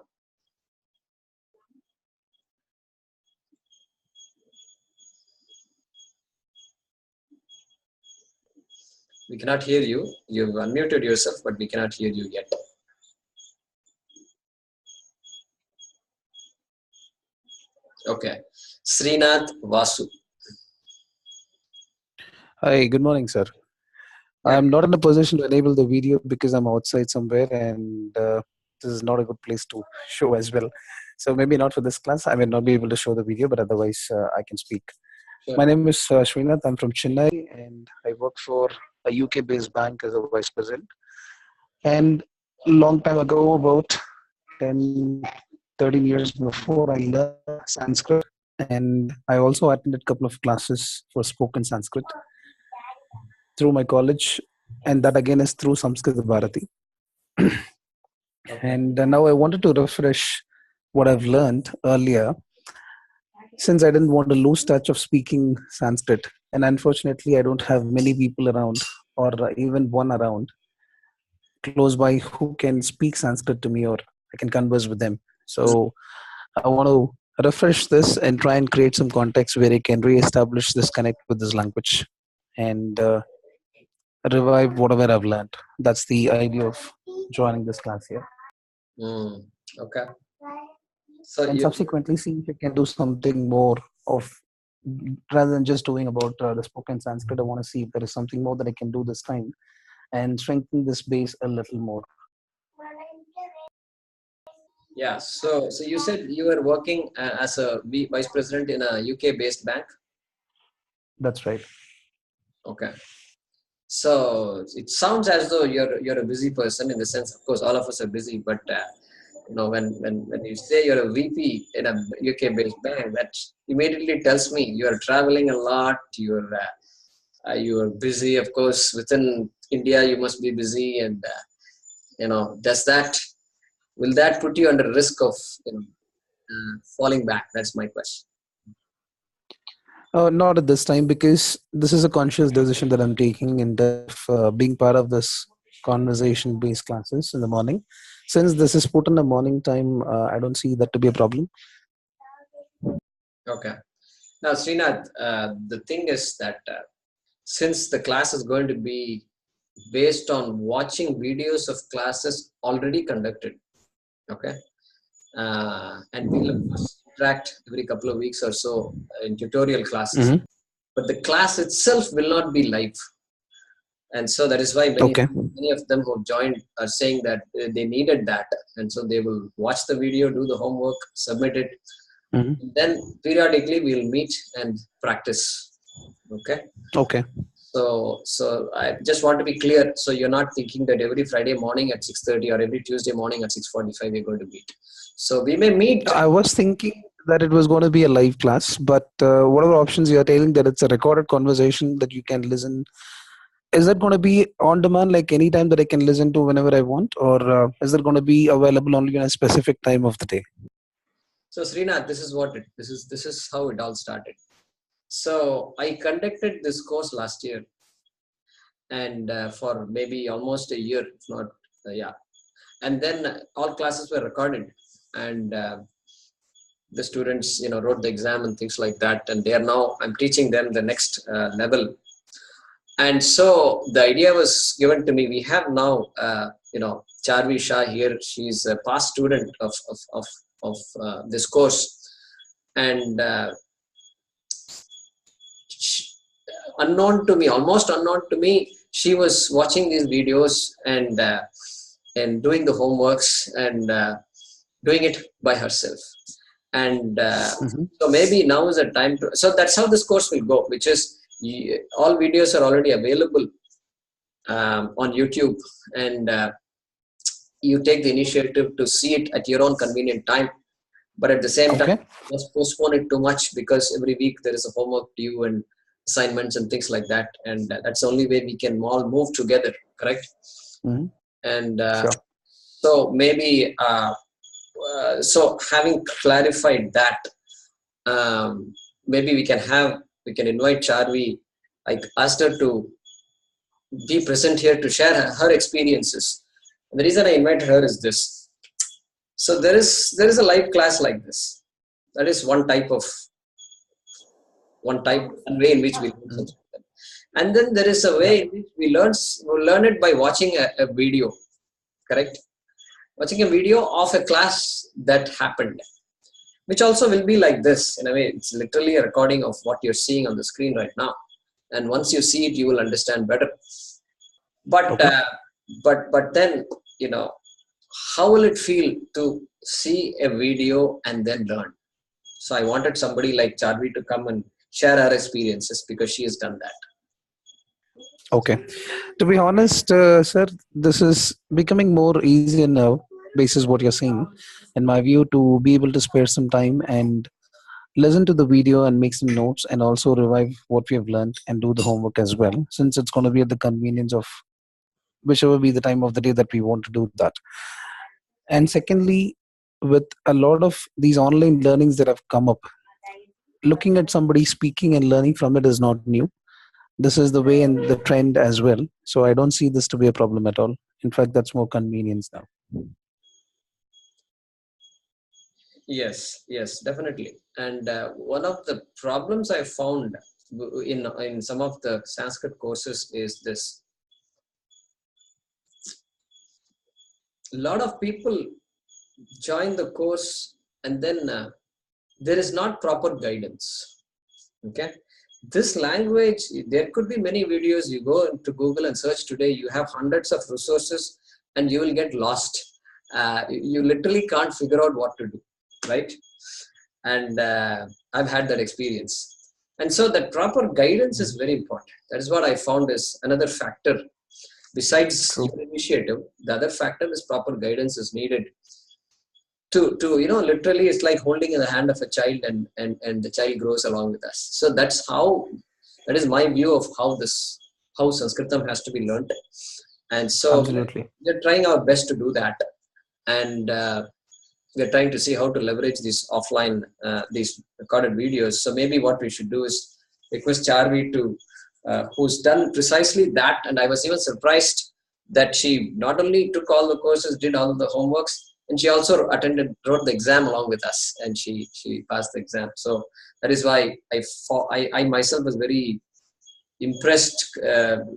We cannot hear you. You've unmuted yourself, but we cannot hear you yet. Okay. Srinath Vasu. Hi, good morning, sir. Yeah. I'm not in a position to enable the video because I'm outside somewhere, and this is not a good place to show as well. So maybe not for this class. I may not be able to show the video, but otherwise I can speak. Sure. My name is Srinath. I'm from Chennai, and I work for a UK-based bank as a vice president. And long time ago, about 10, 13 years before, I learned Sanskrit, and I also attended a couple of classes for spoken Sanskrit through my college, and that again is through Samskrit Bharati. And now I wanted to refresh what I've learned earlier, since I didn't want to lose touch of speaking Sanskrit. And unfortunately, I don't have many people around, or even one around close by who can speak Sanskrit to me, or I can converse with them. So I want to refresh this and try and create some context where I can re-establish this connect with this language and revive whatever I've learned. That's the idea of joining this class here. Okay. So And subsequently see if I can do something more of, rather than just doing about the spoken Sanskrit. I want to see if there is something more that I can do this time and strengthen this base a little more. Yeah. So you said you were working as a vice president in a UK-based bank. That's right. Okay. So it sounds as though you're a busy person, in the sense, of course, all of us are busy, but when you say you're a VP in a UK-based bank, that immediately tells me you're traveling a lot. You're busy, of course. Within India, you must be busy, and will that put you under risk of falling back? That's my question. Not at this time, because this is a conscious decision that I'm taking in being part of this conversation-based classes in the morning. Since this is put in the morning time, I don't see that to be a problem. Okay. Now, Srinath, the thing is that since the class is going to be based on watching videos of classes already conducted, okay, and we'll of course interact every couple of weeks or so in tutorial classes, but the class itself will not be live. And so that is why many of them who joined are saying that they needed that. And so they will watch the video, do the homework, submit it. And then periodically we'll meet and practice. Okay. So I just want to be clear. So you're not thinking that every Friday morning at 6:30 or every Tuesday morning at 6:45 we're going to meet. So we may meet. I was thinking that it was going to be a live class, but whatever options you are telling that it's a recorded conversation that you can listen. Is that going to be on demand, like any time that I can listen to whenever I want, or is it going to be available only on a specific time of the day? So Serena, this is how it all started. So I conducted this course last year, and for maybe almost a year, if not, yeah. And then all classes were recorded, and the students, wrote the exam and things like that. And they are now, I'm teaching them the next level. And so the idea was given to me. We have now, Charvi Shah here. She's a past student of this course, and almost unknown to me, she was watching these videos and doing the homeworks and doing it by herself. And so maybe now is the time to. So that's how this course will go, which is all videos are already available on YouTube, and you take the initiative to see it at your own convenient time. But at the same time, just postpone it too much, because every week there is a homework due and assignments and things like that. And that's the only way we can all move together, correct? And so maybe, so having clarified that, maybe we can invite Charvi. I asked her to be present here to share her experiences. And the reason I invited her is this. So there is a live class like this. That is one type and way in which we learn Sanskrit. And then there is a way in which we learn it by watching a video, correct? Watching a video of a class that happened, which also will be like this. In a way, it's literally a recording of what you're seeing on the screen right now. And once you see it, you will understand better. But but then, how will it feel to see a video and then learn? So I wanted somebody like Charvi to come and share her experiences, because she has done that. Okay. To be honest, sir, this is becoming more easier now, basis what you're saying. In my view, to be able to spare some time and listen to the video and make some notes, and also revive what we have learned and do the homework as well, since it's going to be at the convenience of whichever be the time of the day that we want to do that. And secondly, with a lot of these online learnings that have come up, looking at somebody speaking and learning from it is not new. This is the way and the trend as well. So I don't see this to be a problem at all. In fact, that's more convenience now. Yes, definitely. And one of the problems I found in some of the Sanskrit courses is this. A lot of people join the course, and then there is not proper guidance. Okay, this language, there could be many videos. You go to Google and search today, you have hundreds of resources, and you will get lost. You literally can't figure out what to do, right? And I've had that experience. And so that proper guidance is very important. That is what I found is another factor. Besides your initiative, the other factor is proper guidance is needed. To literally, it's like holding in the hand of a child, and the child grows along with us. So that is my view of how Sanskritam has to be learned. And so we're trying our best to do that. And we're trying to see how to leverage these offline, these recorded videos. So maybe what we should do is request Charvi to, who's done precisely that. And I was even surprised that she not only took all the courses, did all the homeworks, and she also wrote the exam along with us, and she passed the exam. So that is why I myself was very impressed,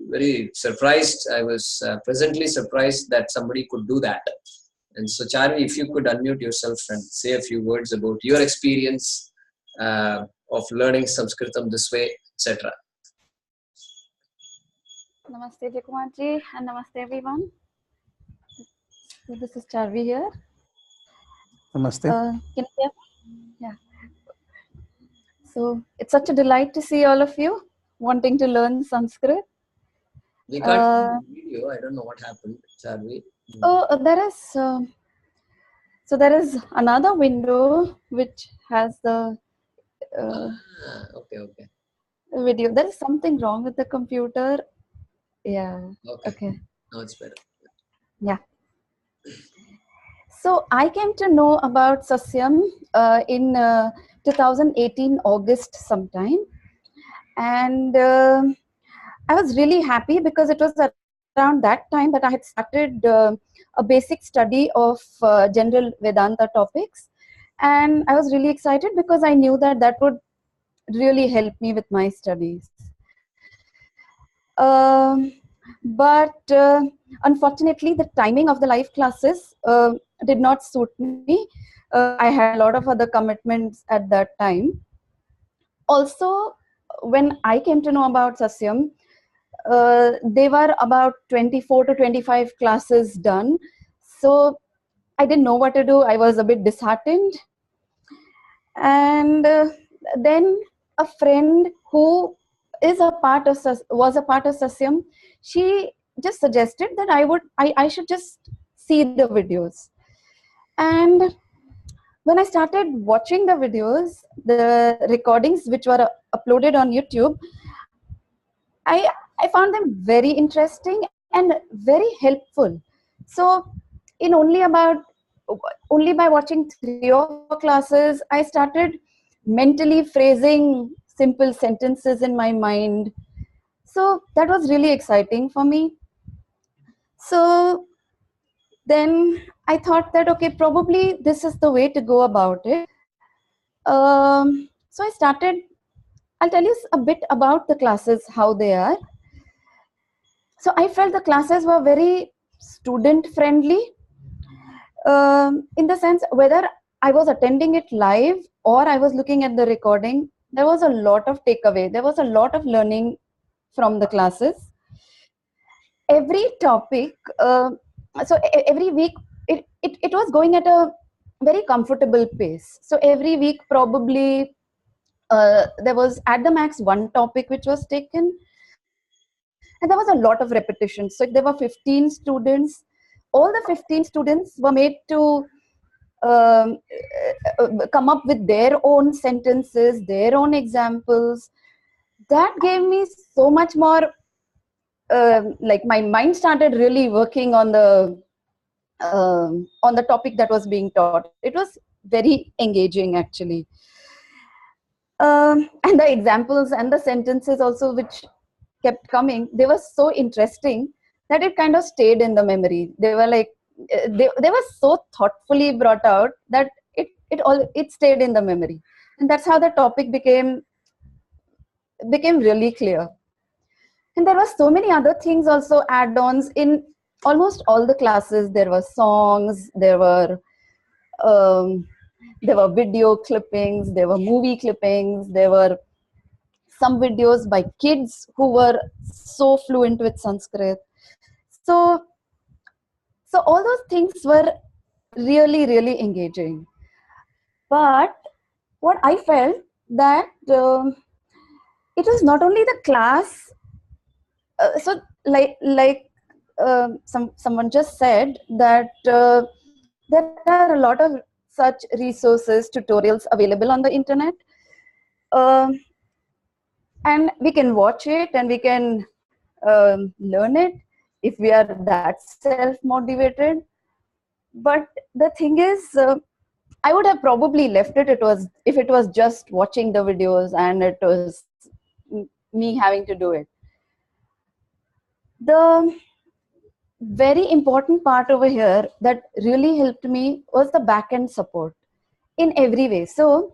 very surprised. I was pleasantly surprised that somebody could do that. And so Charvi, if you could unmute yourself and say a few words about your experience of learning Sanskritam this way, etc. Namaste, Jayakumarji, and namaste, everyone. So this is Charvi here. Namaste. Can you hear me? Yeah. So it's such a delight to see all of you wanting to learn Sanskrit. We can't see the video. I don't know what happened, Charvi. Oh, there is another window which has the okay. video. There is something wrong with the computer. Yeah. Okay. Now it's better. Yeah. So I came to know about Sasyam in 2018 August sometime, and I was really happy because it was around that time that I had started a basic study of general Vedanta topics, and I was really excited because I knew that that would really help me with my studies. But unfortunately, the timing of the live classes did not suit me. I had a lot of other commitments at that time. Also, when I came to know about Sasyam, they were about 24 to 25 classes done. So I didn't know what to do. I was a bit disheartened. And then a friend who is a part of was a part of Sasyam, she just suggested that I should just see the videos. And when I started watching the videos, the recordings which were uploaded on YouTube, I found them very interesting and very helpful. So in only by watching 3 or 4 classes, I started mentally phrasing simple sentences in my mind. So that was really exciting for me. So then I thought that, okay, probably this is the way to go about it. So I started, I'll tell you a bit about the classes, how they are. So I felt the classes were very student friendly, in the sense whether I was attending it live or I was looking at the recording, there was a lot of takeaway. There was a lot of learning from the classes. Every topic, every week, it was going at a very comfortable pace. So every week, probably there was at the max one topic which was taken, and there was a lot of repetition. So if there were 15 students, all the 15 students were made to come up with their own sentences, their own examples. That gave me so much more, like my mind started really working on the topic that was being taught. It was very engaging, actually. And the examples and the sentences also which kept coming, they were so interesting that it kind of stayed in the memory. They were like, they were so thoughtfully brought out that it stayed in the memory. And that's how the topic became really clear. And there were so many other things also, add-ons in almost all the classes. There were songs, there were video clippings, there were movie clippings, there were some videos by kids who were so fluent with Sanskrit. So all those things were really, really engaging. But what I felt that it was not only the class. So someone just said that there are a lot of such resources, tutorials available on the internet, and we can watch it and we can learn it if we are that self-motivated. But the thing is, I would have probably left it. If it was just watching the videos and it was me having to do it. The very important part over here that really helped me was the back-end support in every way. So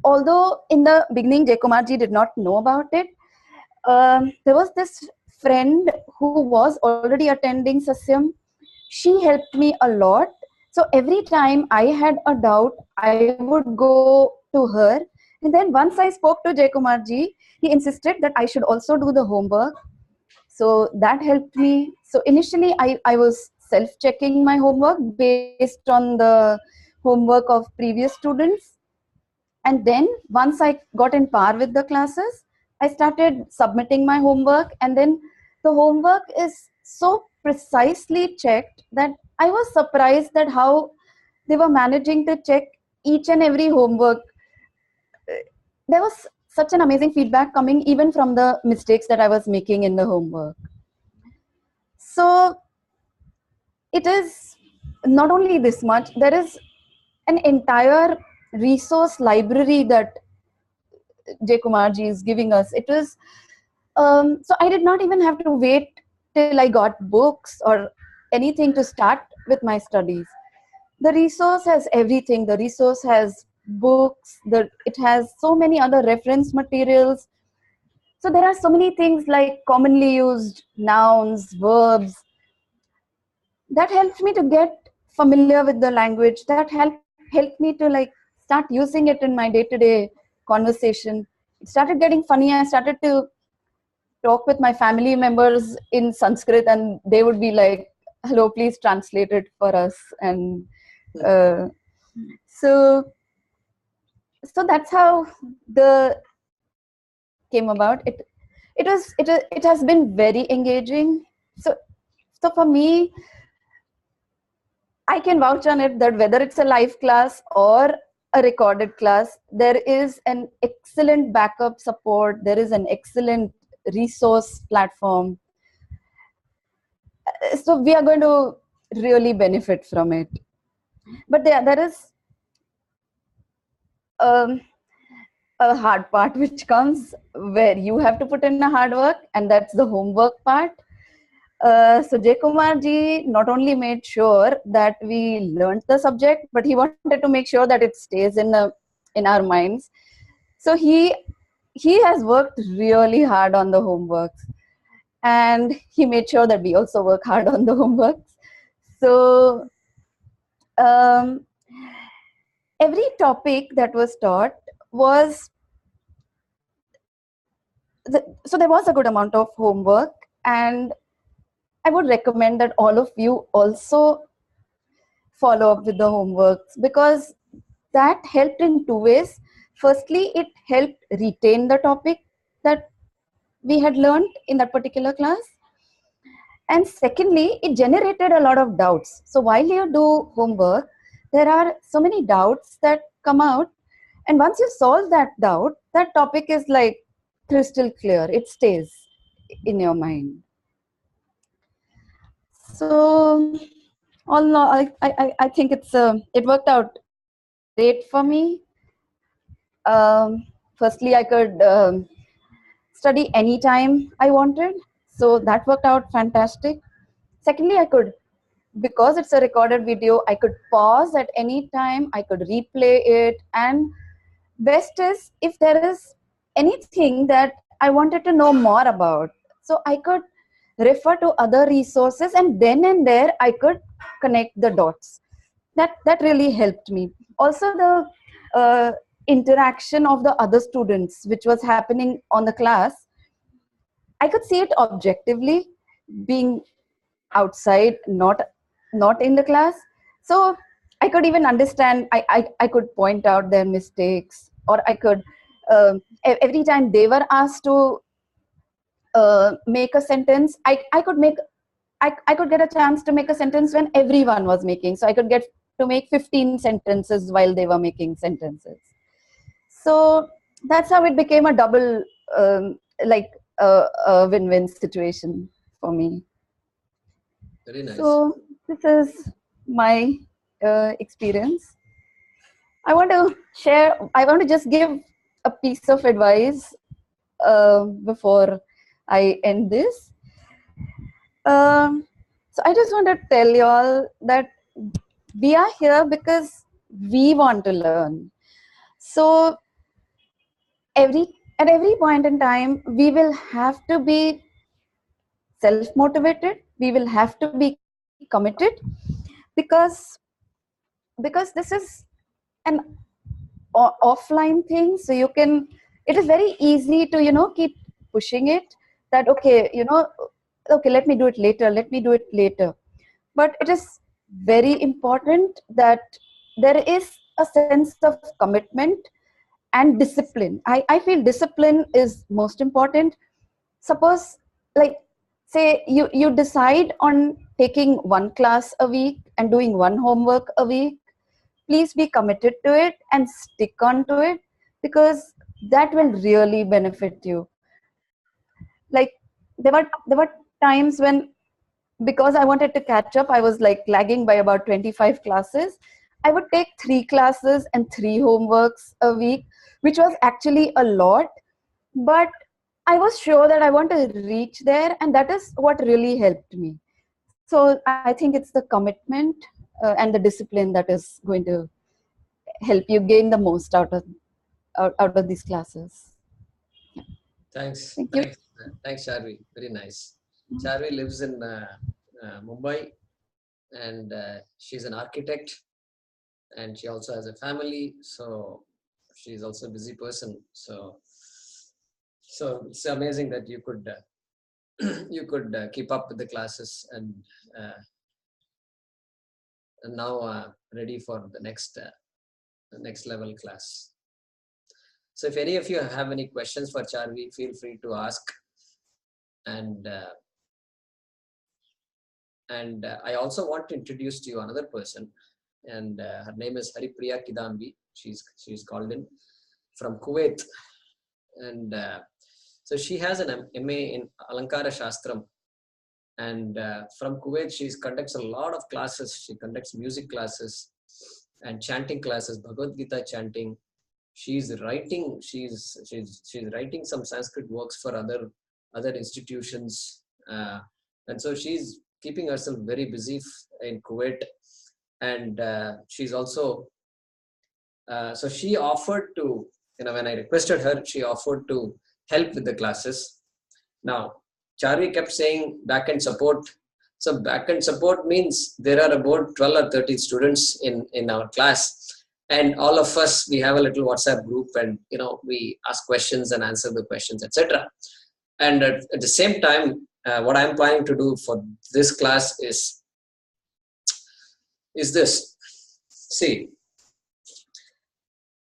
although in the beginning Jaykumarji did not know about it, there was this friend who was already attending Sasyam. She helped me a lot. So every time I had a doubt, I would go to her. And then once I spoke to Jaykumarji, he insisted that I should also do the homework. So that helped me. So initially I was self-checking my homework based on the homework of previous students. And then once I got in par with the classes, I started submitting my homework. And then the homework is so precisely checked that I was surprised that how they were managing to check each and every homework. There was such an amazing feedback coming even from the mistakes that I was making in the homework. So it is not only this much, there is an entire resource library that J. Kumarji is giving us. It was so I did not even have to wait till I got books or anything to start with my studies. The resource has everything. The resource has books. It has so many other reference materials. So there are so many things like commonly used nouns, verbs, that helped me to get familiar with the language. That helped me to like start using it in my day-to-day conversation. It started getting funny. I started to talk with my family members in Sanskrit, and they would be like, hello, please translate it for us. And uh, so that's how the came about. It has been very engaging. So for me, I can vouch on it that whether it's a live class or a recorded class, there is an excellent backup support. There is an excellent resource platform. So we are going to really benefit from it. But there is a hard part which comes where you have to put in the hard work, and that's the homework part. So J. Kumar ji not only made sure that we learned the subject, but he wanted to make sure that it stays in our minds. So he has worked really hard on the homeworks, and he made sure that we also work hard on the homeworks. So every topic that was taught was so there was a good amount of homework, and I would recommend that all of you also follow up with the homeworks, because that helped in two ways. Firstly, it helped retain the topic that we had learned in that particular class. And secondly, it generated a lot of doubts. So while you do homework, there are so many doubts that come out. And once you solve that doubt, that topic is like crystal clear. It stays in your mind. So all in all, I think it worked out great for me. Firstly, I could study anytime I wanted, so that worked out fantastic. Secondly, because it's a recorded video, I could pause at any time, I could replay it, and best is if there is anything that I wanted to know more about, so I could refer to other resources, and then and there I could connect the dots. That really helped me. Also, the interaction of the other students which was happening on the class, I could see it objectively, being outside, not in the class. So I could even understand. I could point out their mistakes, or I could every time they were asked to make a sentence, I could get a chance to make a sentence when everyone was making. So I could get to make 15 sentences while they were making sentences. So that's how it became a double, like a win-win situation for me. Very nice. So this is my experience. I want to just give a piece of advice before I end this. So I just want to tell you all that we are here because we want to learn. So at every point in time, we will have to be self-motivated. We will have to be committed, because this is an offline thing. So it is very easy to keep pushing it, that okay, let me do it later. But it is very important that there is a sense of commitment and discipline. I feel discipline is most important. Suppose, like, say you decide on taking one class a week and doing one homework a week. Please be committed to it and stick on to it, because that will really benefit you. Like, there were times when because I wanted to catch up, I was like lagging by about 25 classes. I would take 3 classes and 3 homeworks a week, which was actually a lot. But I was sure that I want to reach there, and that is what really helped me. So I think it's the commitment and the discipline that is going to help you gain the most out of these classes. Thanks. Thank you. Thanks, Charvi. Very nice. Charvi lives in Mumbai, and she's an architect, and she also has a family. So she's also a busy person. So it's amazing that you could keep up with the classes and now ready for the next level class. So if any of you have any questions for Charvi, feel free to ask. And I also want to introduce to you another person, and her name is Haripriya Kidambi. She's called in from Kuwait, and so she has an MA in Alankara Shastram, and from Kuwait she conducts a lot of classes. She conducts music classes and chanting classes, Bhagavad Gita chanting. She's writing some Sanskrit works for other institutions, and so she's keeping herself very busy in Kuwait. And she's also so she offered to, when I requested her, she offered to help with the classes. Now Charvi kept saying back-end support. So back-end support means there are about 12 or 13 students in our class, and all of us, we have a little WhatsApp group, and we ask questions and answer the questions, etc. And at the same time, what I'm planning to do for this class is this. See,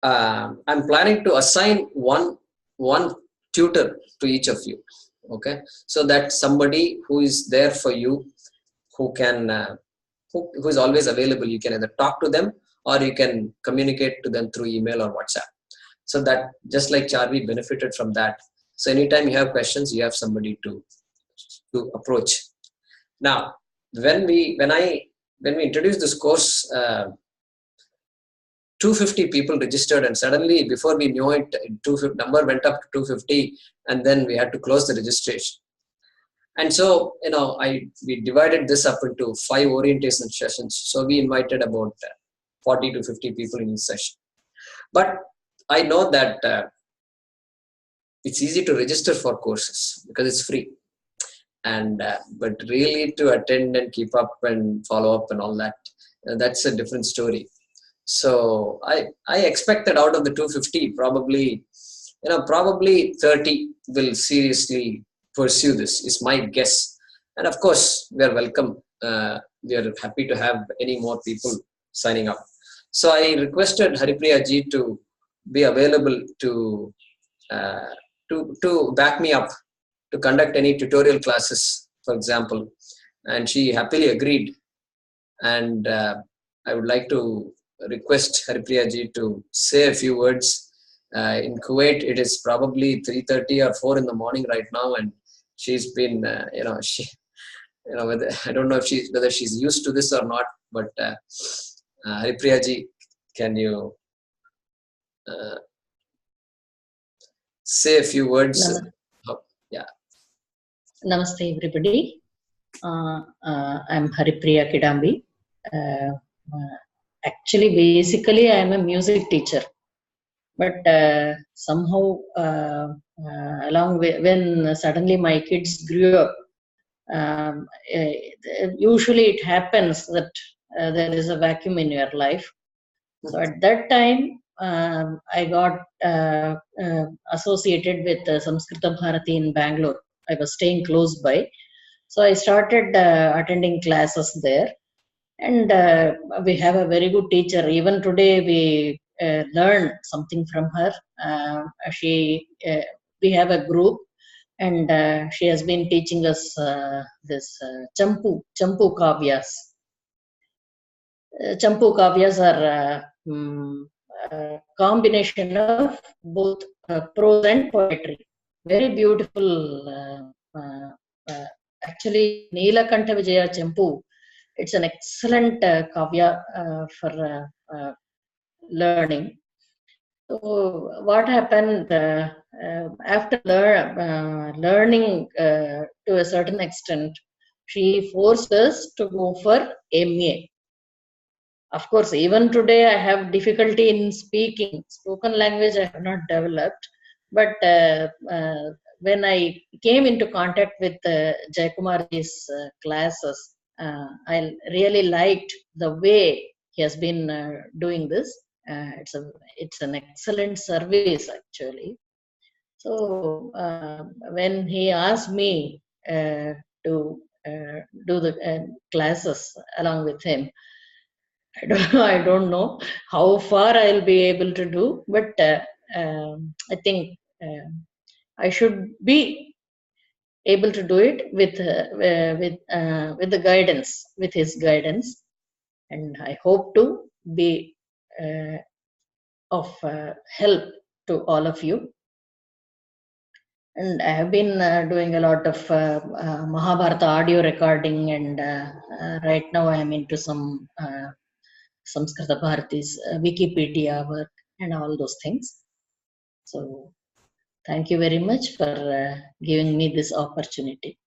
I'm planning to assign one tutor to each of you. Okay, so that somebody who is there for you, who can who is always available. You can either talk to them or you can communicate to them through email or WhatsApp. So that just like Charvi benefited from that. So anytime you have questions, you have somebody to approach. Now, when we introduced this course, 250 people registered, and suddenly before we knew it, number went up to 250, and then we had to close the registration. And so, we divided this up into 5 orientation sessions. So we invited about 40 to 50 people in each session. But I know that it's easy to register for courses because it's free. And but really to attend and keep up and follow up and all that, that's a different story. So I expect that out of the 250, probably 30 will seriously pursue this, is my guess. And of course, we are welcome. We are happy to have any more people signing up. So I requested Haripriya ji to be available to back me up, to conduct any tutorial classes, for example. And she happily agreed. And I would like to request Haripriya ji to say a few words. In Kuwait, it is probably 3:30 or 4 in the morning right now, and she's been, whether, I don't know if whether she's used to this or not. But Haripriya ji, can you say a few words? Yeah. Namaste, everybody. I'm Haripriya Kidambi. Actually, basically, I'm a music teacher. But somehow, along with, when suddenly my kids grew up, usually it happens that there is a vacuum in your life. So at that time, I got associated with Samskrita Bharati in Bangalore. I was staying close by. So I started attending classes there. And we have a very good teacher. Even today, we learn something from her. We have a group, and she has been teaching us this Champu Kavyas. Champu Kavyas are a combination of both prose and poetry. Very beautiful actually Neelakantha Vijaya Champu, it's an excellent kavya for learning. So what happened after learning to a certain extent, she forced us to go for MA. Of course, even today I have difficulty in speaking. Spoken language I have not developed, but when I came into contact with Jayakumarji's classes, I really liked the way he has been doing this. It's an excellent service actually. So when he asked me to do the classes along with him, I don't know how far I'll be able to do, but I think I should be able to do it with the guidance, with his guidance, and I hope to be of help to all of you. And I have been doing a lot of Mahabharata audio recording, and right now I am into some Samskrita Bharati's Wikipedia work and all those things. So thank you very much for giving me this opportunity.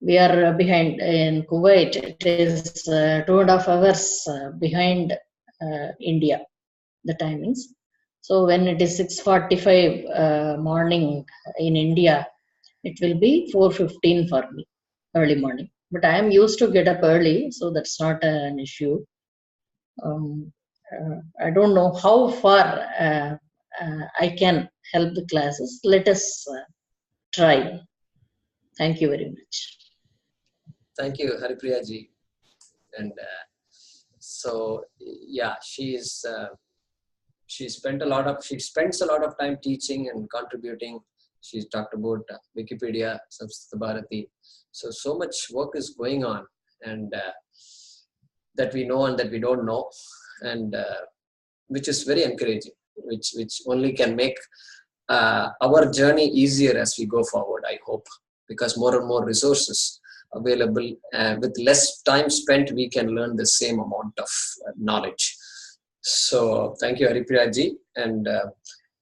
We are behind in Kuwait. It is 2.5 hours behind India, the timings. So when it is 6:45 morning in India, it will be 4:15 for me, early morning. But I am used to get up early, so that's not an issue. I don't know how far I can help the classes. Let us try. Thank you very much. Thank you, Haripriya ji. And so, yeah, she spends a lot of time teaching and contributing. She's talked about Wikipedia, Samskrita Bharati. So much work is going on, and that we know and that we don't know, and which is very encouraging, which only can make our journey easier as we go forward, I hope, because more and more resources available, with less time spent, we can learn the same amount of knowledge. So thank you, Haripriya ji, and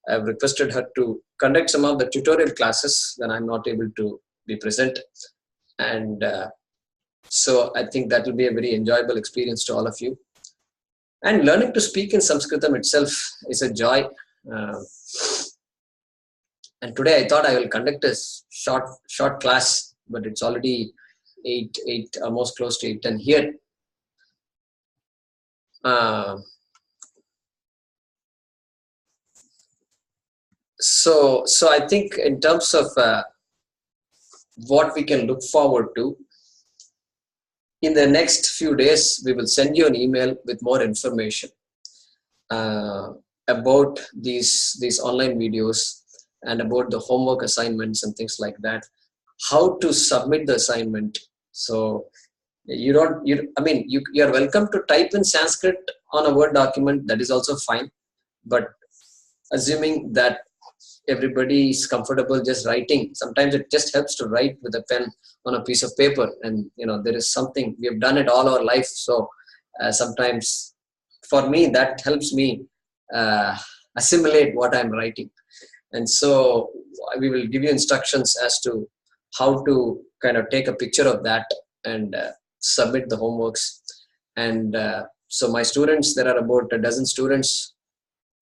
I've requested her to conduct some of the tutorial classes when I'm not able to be present, and so I think that will be a very enjoyable experience to all of you. And learning to speak in Sanskritam itself is a joy. And today I thought I will conduct a short class, but it's already 8, almost close to 8:10 here. So I think in terms of what we can look forward to, in the next few days, we will send you an email with more information about these online videos and about the homework assignments and things like that, how to submit the assignment. So you are welcome to type in Sanskrit on a Word document, that is also fine, but assuming that everybody is comfortable just writing, sometimes it just helps to write with a pen on a piece of paper, and there is something, we have done it all our life, so sometimes for me that helps me assimilate what I'm writing. And so we will give you instructions as to how to kind of take a picture of that and submit the homeworks. And so my students, there are about a dozen students,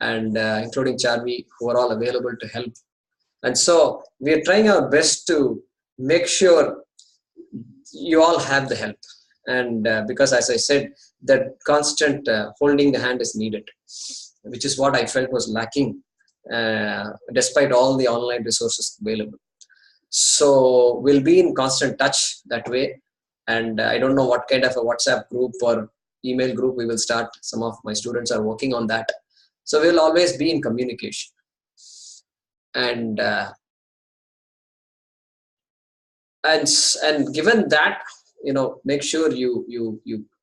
and including Charvi, who are all available to help. And so we are trying our best to make sure you all have the help. And because, as I said, that constant holding the hand is needed, which is what I felt was lacking, despite all the online resources available. So we'll be in constant touch that way. And I don't know what kind of a WhatsApp group or email group we will start. Some of my students are working on that. So we'll always be in communication. And given that, make sure you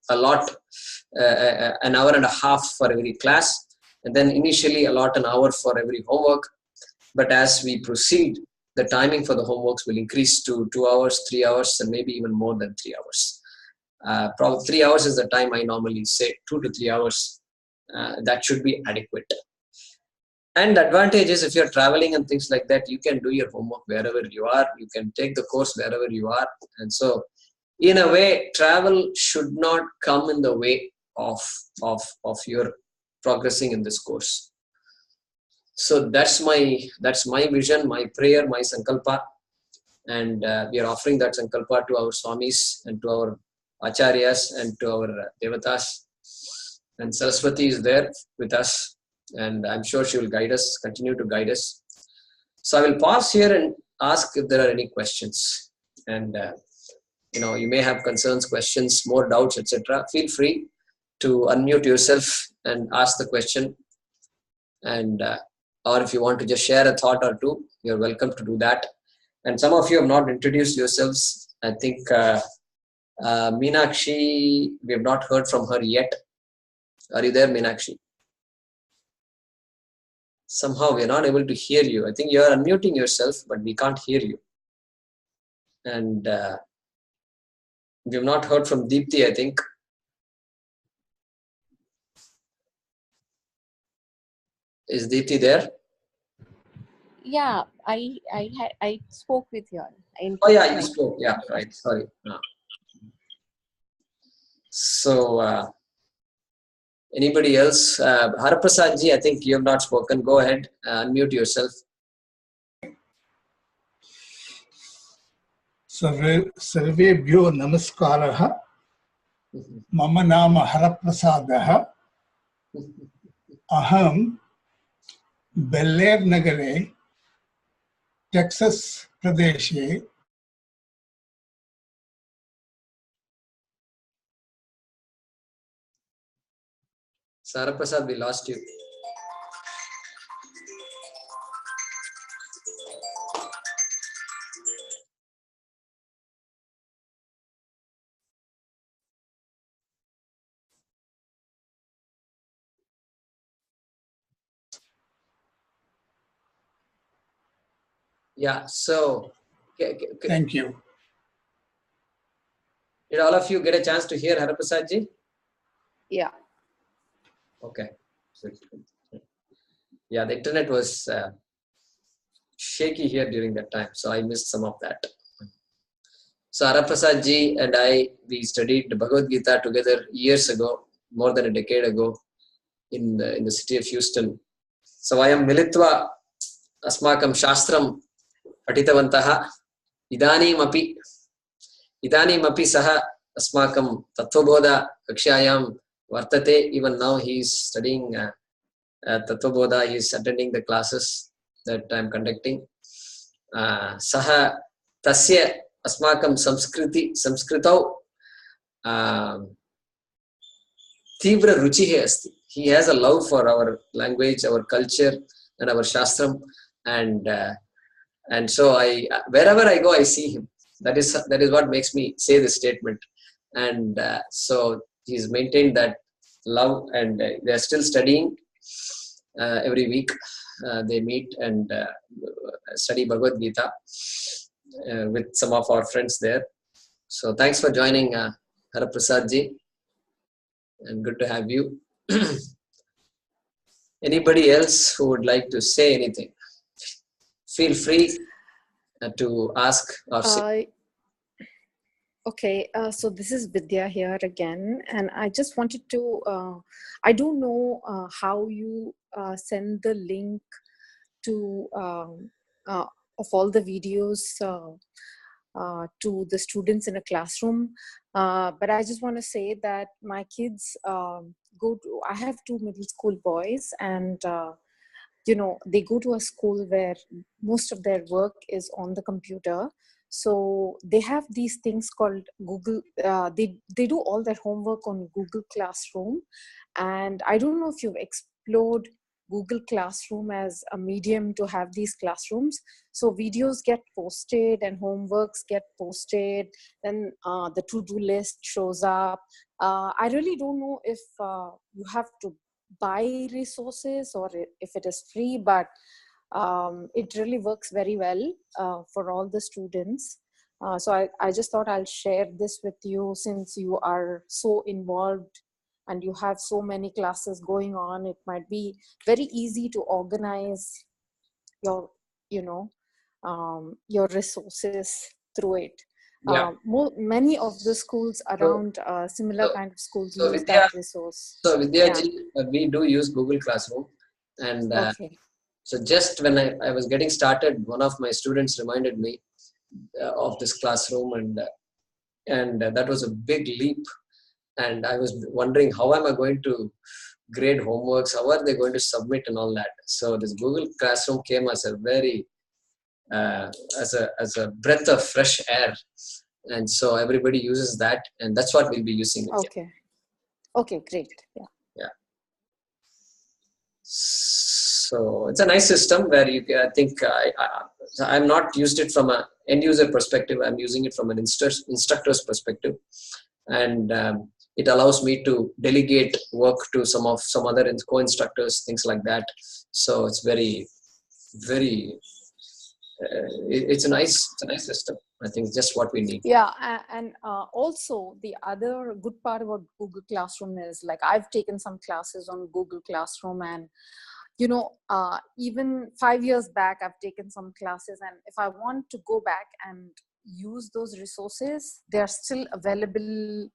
allot an hour and a half for every class, and then initially allot an hour for every homework. But as we proceed, the timing for the homeworks will increase to 2 hours, 3 hours, and maybe even more than 3 hours. Probably 3 hours is the time I normally say, 2 to 3 hours. That should be adequate. And the advantage is if you're traveling and things like that, you can do your homework wherever you are. You can take the course wherever you are. And so, in a way, travel should not come in the way of your progressing in this course. So that's my vision, my prayer, my sankalpa. And we are offering that sankalpa to our swamis and to our acharyas and to our devatas. And Saraswati is there with us. And I'm sure she will guide us, continue to guide us. So I will pause here and ask if there are any questions. And you may have concerns, questions, more doubts, etc. Feel free to unmute yourself and ask the question. And or if you want to just share a thought or two, you're welcome to do that. And some of you have not introduced yourselves. I think Meenakshi, we have not heard from her yet. Are you there, Meenakshi? Somehow we are not able to hear you. I think you are unmuting yourself, but we can't hear you. And we have not heard from Deepthi, I think. Is Deepthi there? Yeah, I spoke with you all. Oh yeah, you spoke. Yeah, right. Sorry. No. So anybody else? Haraprasad ji, I think you have not spoken. Go ahead, unmute yourself. सर्वेभ्यो नमस्कारः. मम नाम हरप्रसादः. अहं बेल्लेर् नगरे Texas प्रदेशे Haraprasad, we lost you. Yeah, so thank you. Did all of you get a chance to hear Haraprasad ji? Yeah. Okay. Yeah, the internet was shaky here during that time, so I missed some of that. So Haraprasad ji and I, we studied Bhagavad Gita together years ago, more than a decade ago, in the city of Houston. So vayam militva asmakam shastram patitavantaha idanimapi saha asmakam tattvabodha kakshayam vartate. Even now he is studying tattvabodha. He is attending the classes that I am conducting. Saha tasya asmakam samskritau tivra ruchihe asti. He has a love for our language, our culture, and our shastram, and so wherever I go, I see him. That is what makes me say this statement. And so he's maintained that love, and they are still studying every week. They meet and study Bhagavad Gita with some of our friends there. So thanks for joining, Haraprasad ji, and good to have you. Anybody else who would like to say anything? Feel free to ask or say. Okay, so this is Vidya here again, and I just wanted to, I don't know how you send the link to of all the videos to the students in a classroom, but I just want to say that my kids I have 2 middle school boys, and they go to a school where most of their work is on the computer. So they have these things called Google, they do all their homework on Google Classroom. And I don't know if you've explored Google Classroom as a medium to have these classrooms. So videos get posted and homeworks get posted, then the to-do list shows up. I really don't know if you have to buy resources or if it is free, but It really works very well for all the students. So I just thought I'll share this with you, since you are so involved and you have so many classes going on. It might be very easy to organize your, your resources through it. Yeah. Many of the schools around similar kind of schools so use Vidya, that resource. so Vidya Yeah. ji, we do use Google Classroom, and Okay. so just when I was getting started, one of my students reminded me of this classroom, and that was a big leap. And I was wondering, how am I going to grade homeworks? How are they going to submit and all that? So this Google Classroom came as a very as a breath of fresh air, and so everybody uses that, and that's what we'll be using. Okay. Okay, great. Yeah. Yeah. So it's a nice system where you, I think, I'm not used it from an end user perspective. I'm using it from an instructor's perspective, and it allows me to delegate work to some other co-instructors, things like that. So it's very, very. It's a nice system. I think it's just what we need. Yeah, and also the other good part about Google Classroom is, like, I've taken some classes on Google Classroom, and even 5 years back I've taken some classes, and if I want to go back and use those resources, they are still available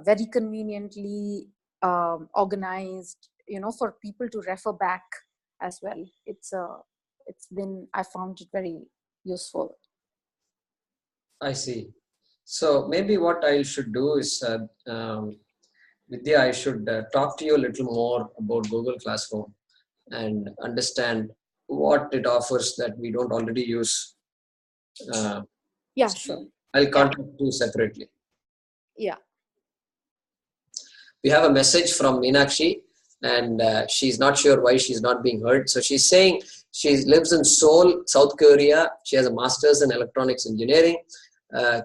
very conveniently, organized, for people to refer back as well. I found it very useful. I see. So maybe what I should do is, Vidya, I should talk to you a little more about Google Classroom and understand what it offers that we don't already use. Yeah, sure. I'll contact you separately. Yeah. We have a message from Meenakshi, and she's not sure why she's not being heard. So she's saying she lives in Seoul, South Korea. She has a master's in electronics engineering.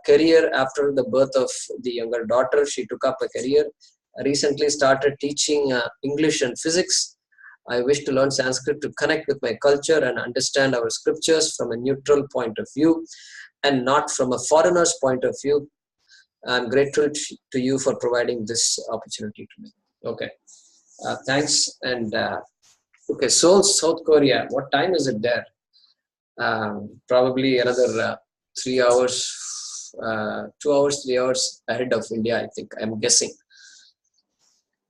Career after the birth of the younger daughter, she took up a career. Recently started teaching English and physics. I wish to learn Sanskrit to connect with my culture and understand our scriptures from a neutral point of view and not from a foreigner's point of view. I'm grateful to you for providing this opportunity to me. Okay. Thanks. And okay, Seoul, South Korea. What time is it there? Probably another 3 hours, 2 hours, 3 hours ahead of India, I think. I'm guessing.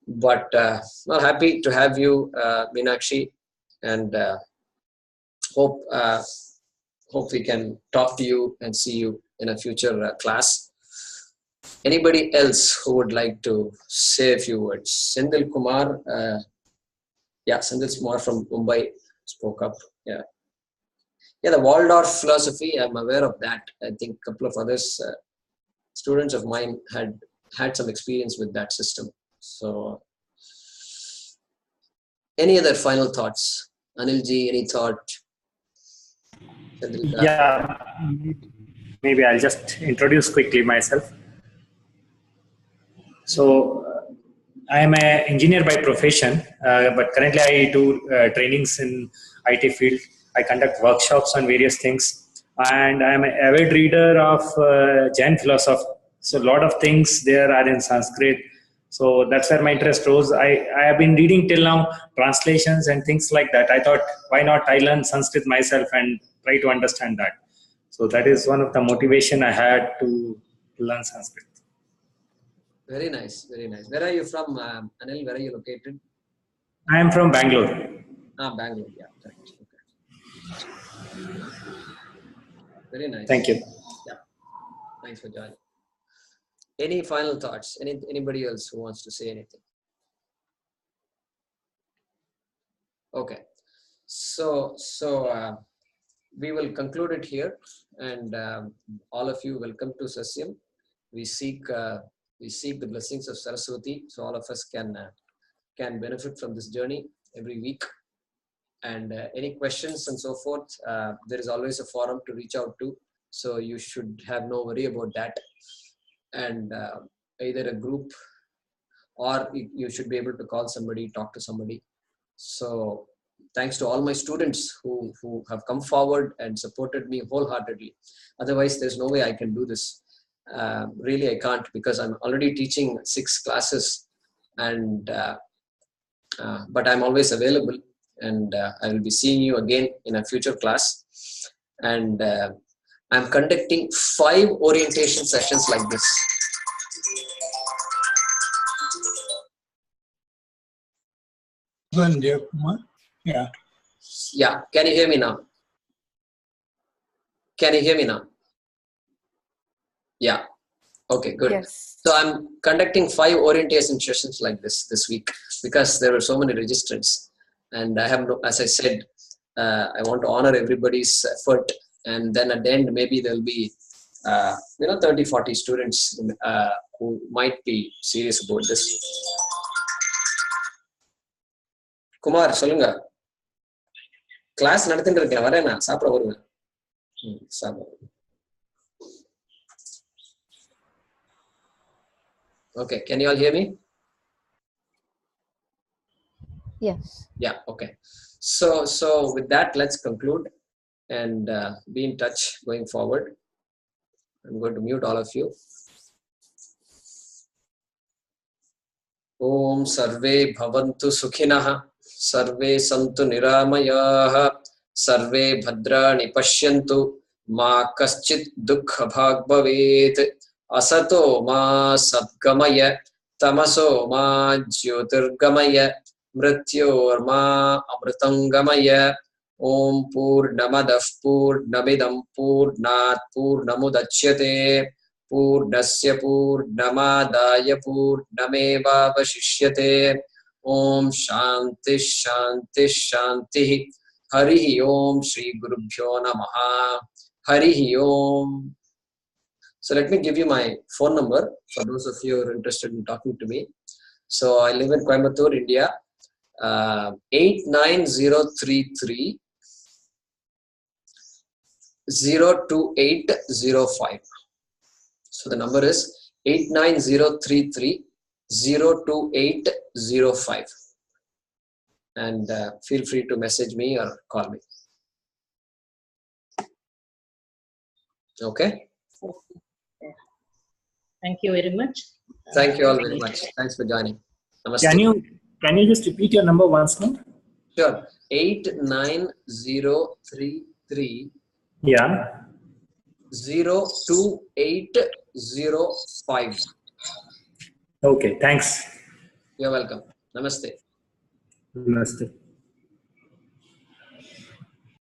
But well, happy to have you, Meenakshi, and hope we can talk to you and see you in a future class. Anybody else who would like to say a few words? Sendil Kumar, Sendil Kumar from Mumbai spoke up. Yeah, the Waldorf philosophy, I'm aware of that. I think a couple of others, students of mine had some experience with that system. So, any other final thoughts? Anilji, any thought? Yeah, maybe I'll just introduce quickly myself. So, I am an engineer by profession, but currently I do trainings in IT field. I conduct workshops on various things, and I am an avid reader of Jain philosophy. So, a lot of things there are in Sanskrit. So that's where my interest rose. I have been reading till now translations and things like that. I thought, why not I learn Sanskrit myself and try to understand that. So that is one of the motivation I had to learn Sanskrit. Very nice, very nice. Where are you from, Anil? Where are you located? I am from Bangalore. Bangalore, yeah, correct. Okay. Very nice. Thank you. Yeah, thanks for joining. Any final thoughts? Anybody else who wants to say anything? Okay, so we will conclude it here, and all of you welcome to Sasyam. We seek the blessings of Saraswati, so all of us can benefit from this journey every week. And any questions and so forth, there is always a forum to reach out to, so you should have no worry about that. And either a group, or you should be able to call somebody, talk to somebody. So thanks to all my students who have come forward and supported me wholeheartedly. Otherwise, there's no way I can do this. Really, I can't, because I'm already teaching 6 classes, and but I'm always available, and I will be seeing you again in a future class. And I'm conducting 5 orientation sessions like this. Yeah. Yeah. Can you hear me now? Can you hear me now? Yeah. Okay, good. Yes. So I'm conducting 5 orientation sessions like this week, because there were so many registrants, and I have no, as I said, I want to honor everybody's effort, and then at the end maybe there'll be 30-40 students who might be serious about this. Kumar, solunga. Class நடத்திட்டு இருக்கேன், வரேன் நான், சாப்பிட வருவேன். Okay, can you all hear me? Yes. Yeah, okay. So with that, let's conclude and be in touch going forward. I'm going to mute all of you. Om sarve bhavantu sukhinah, sarve santu niramayah, sarve bhadrani pashyantu, ma kaschit dukha bhag bhavet, asato ma sadgamaya, tamaso ma jyotirgamaya, mrityorma amritangamaya. Om purnamadah purnamidam purnat purnamudachyate, purnasya purnamadaya purnamevavashishyate. Om shanti shanti shanti. Harihi Om Shri Gurubhyo Namaha. Harihi Om. So let me give you my phone number for those of you who are interested in talking to me. So I live in Coimbatore, India. 89033 02805. So the number is 89033 02805. And feel free to message me or call me. Okay? Thank you very much. Thank you all very much. Thanks for joining. Namaste. Can you just repeat your number once more? Sure. 89033 Yeah. 02805. Okay, thanks. You're welcome. Namaste. Namaste.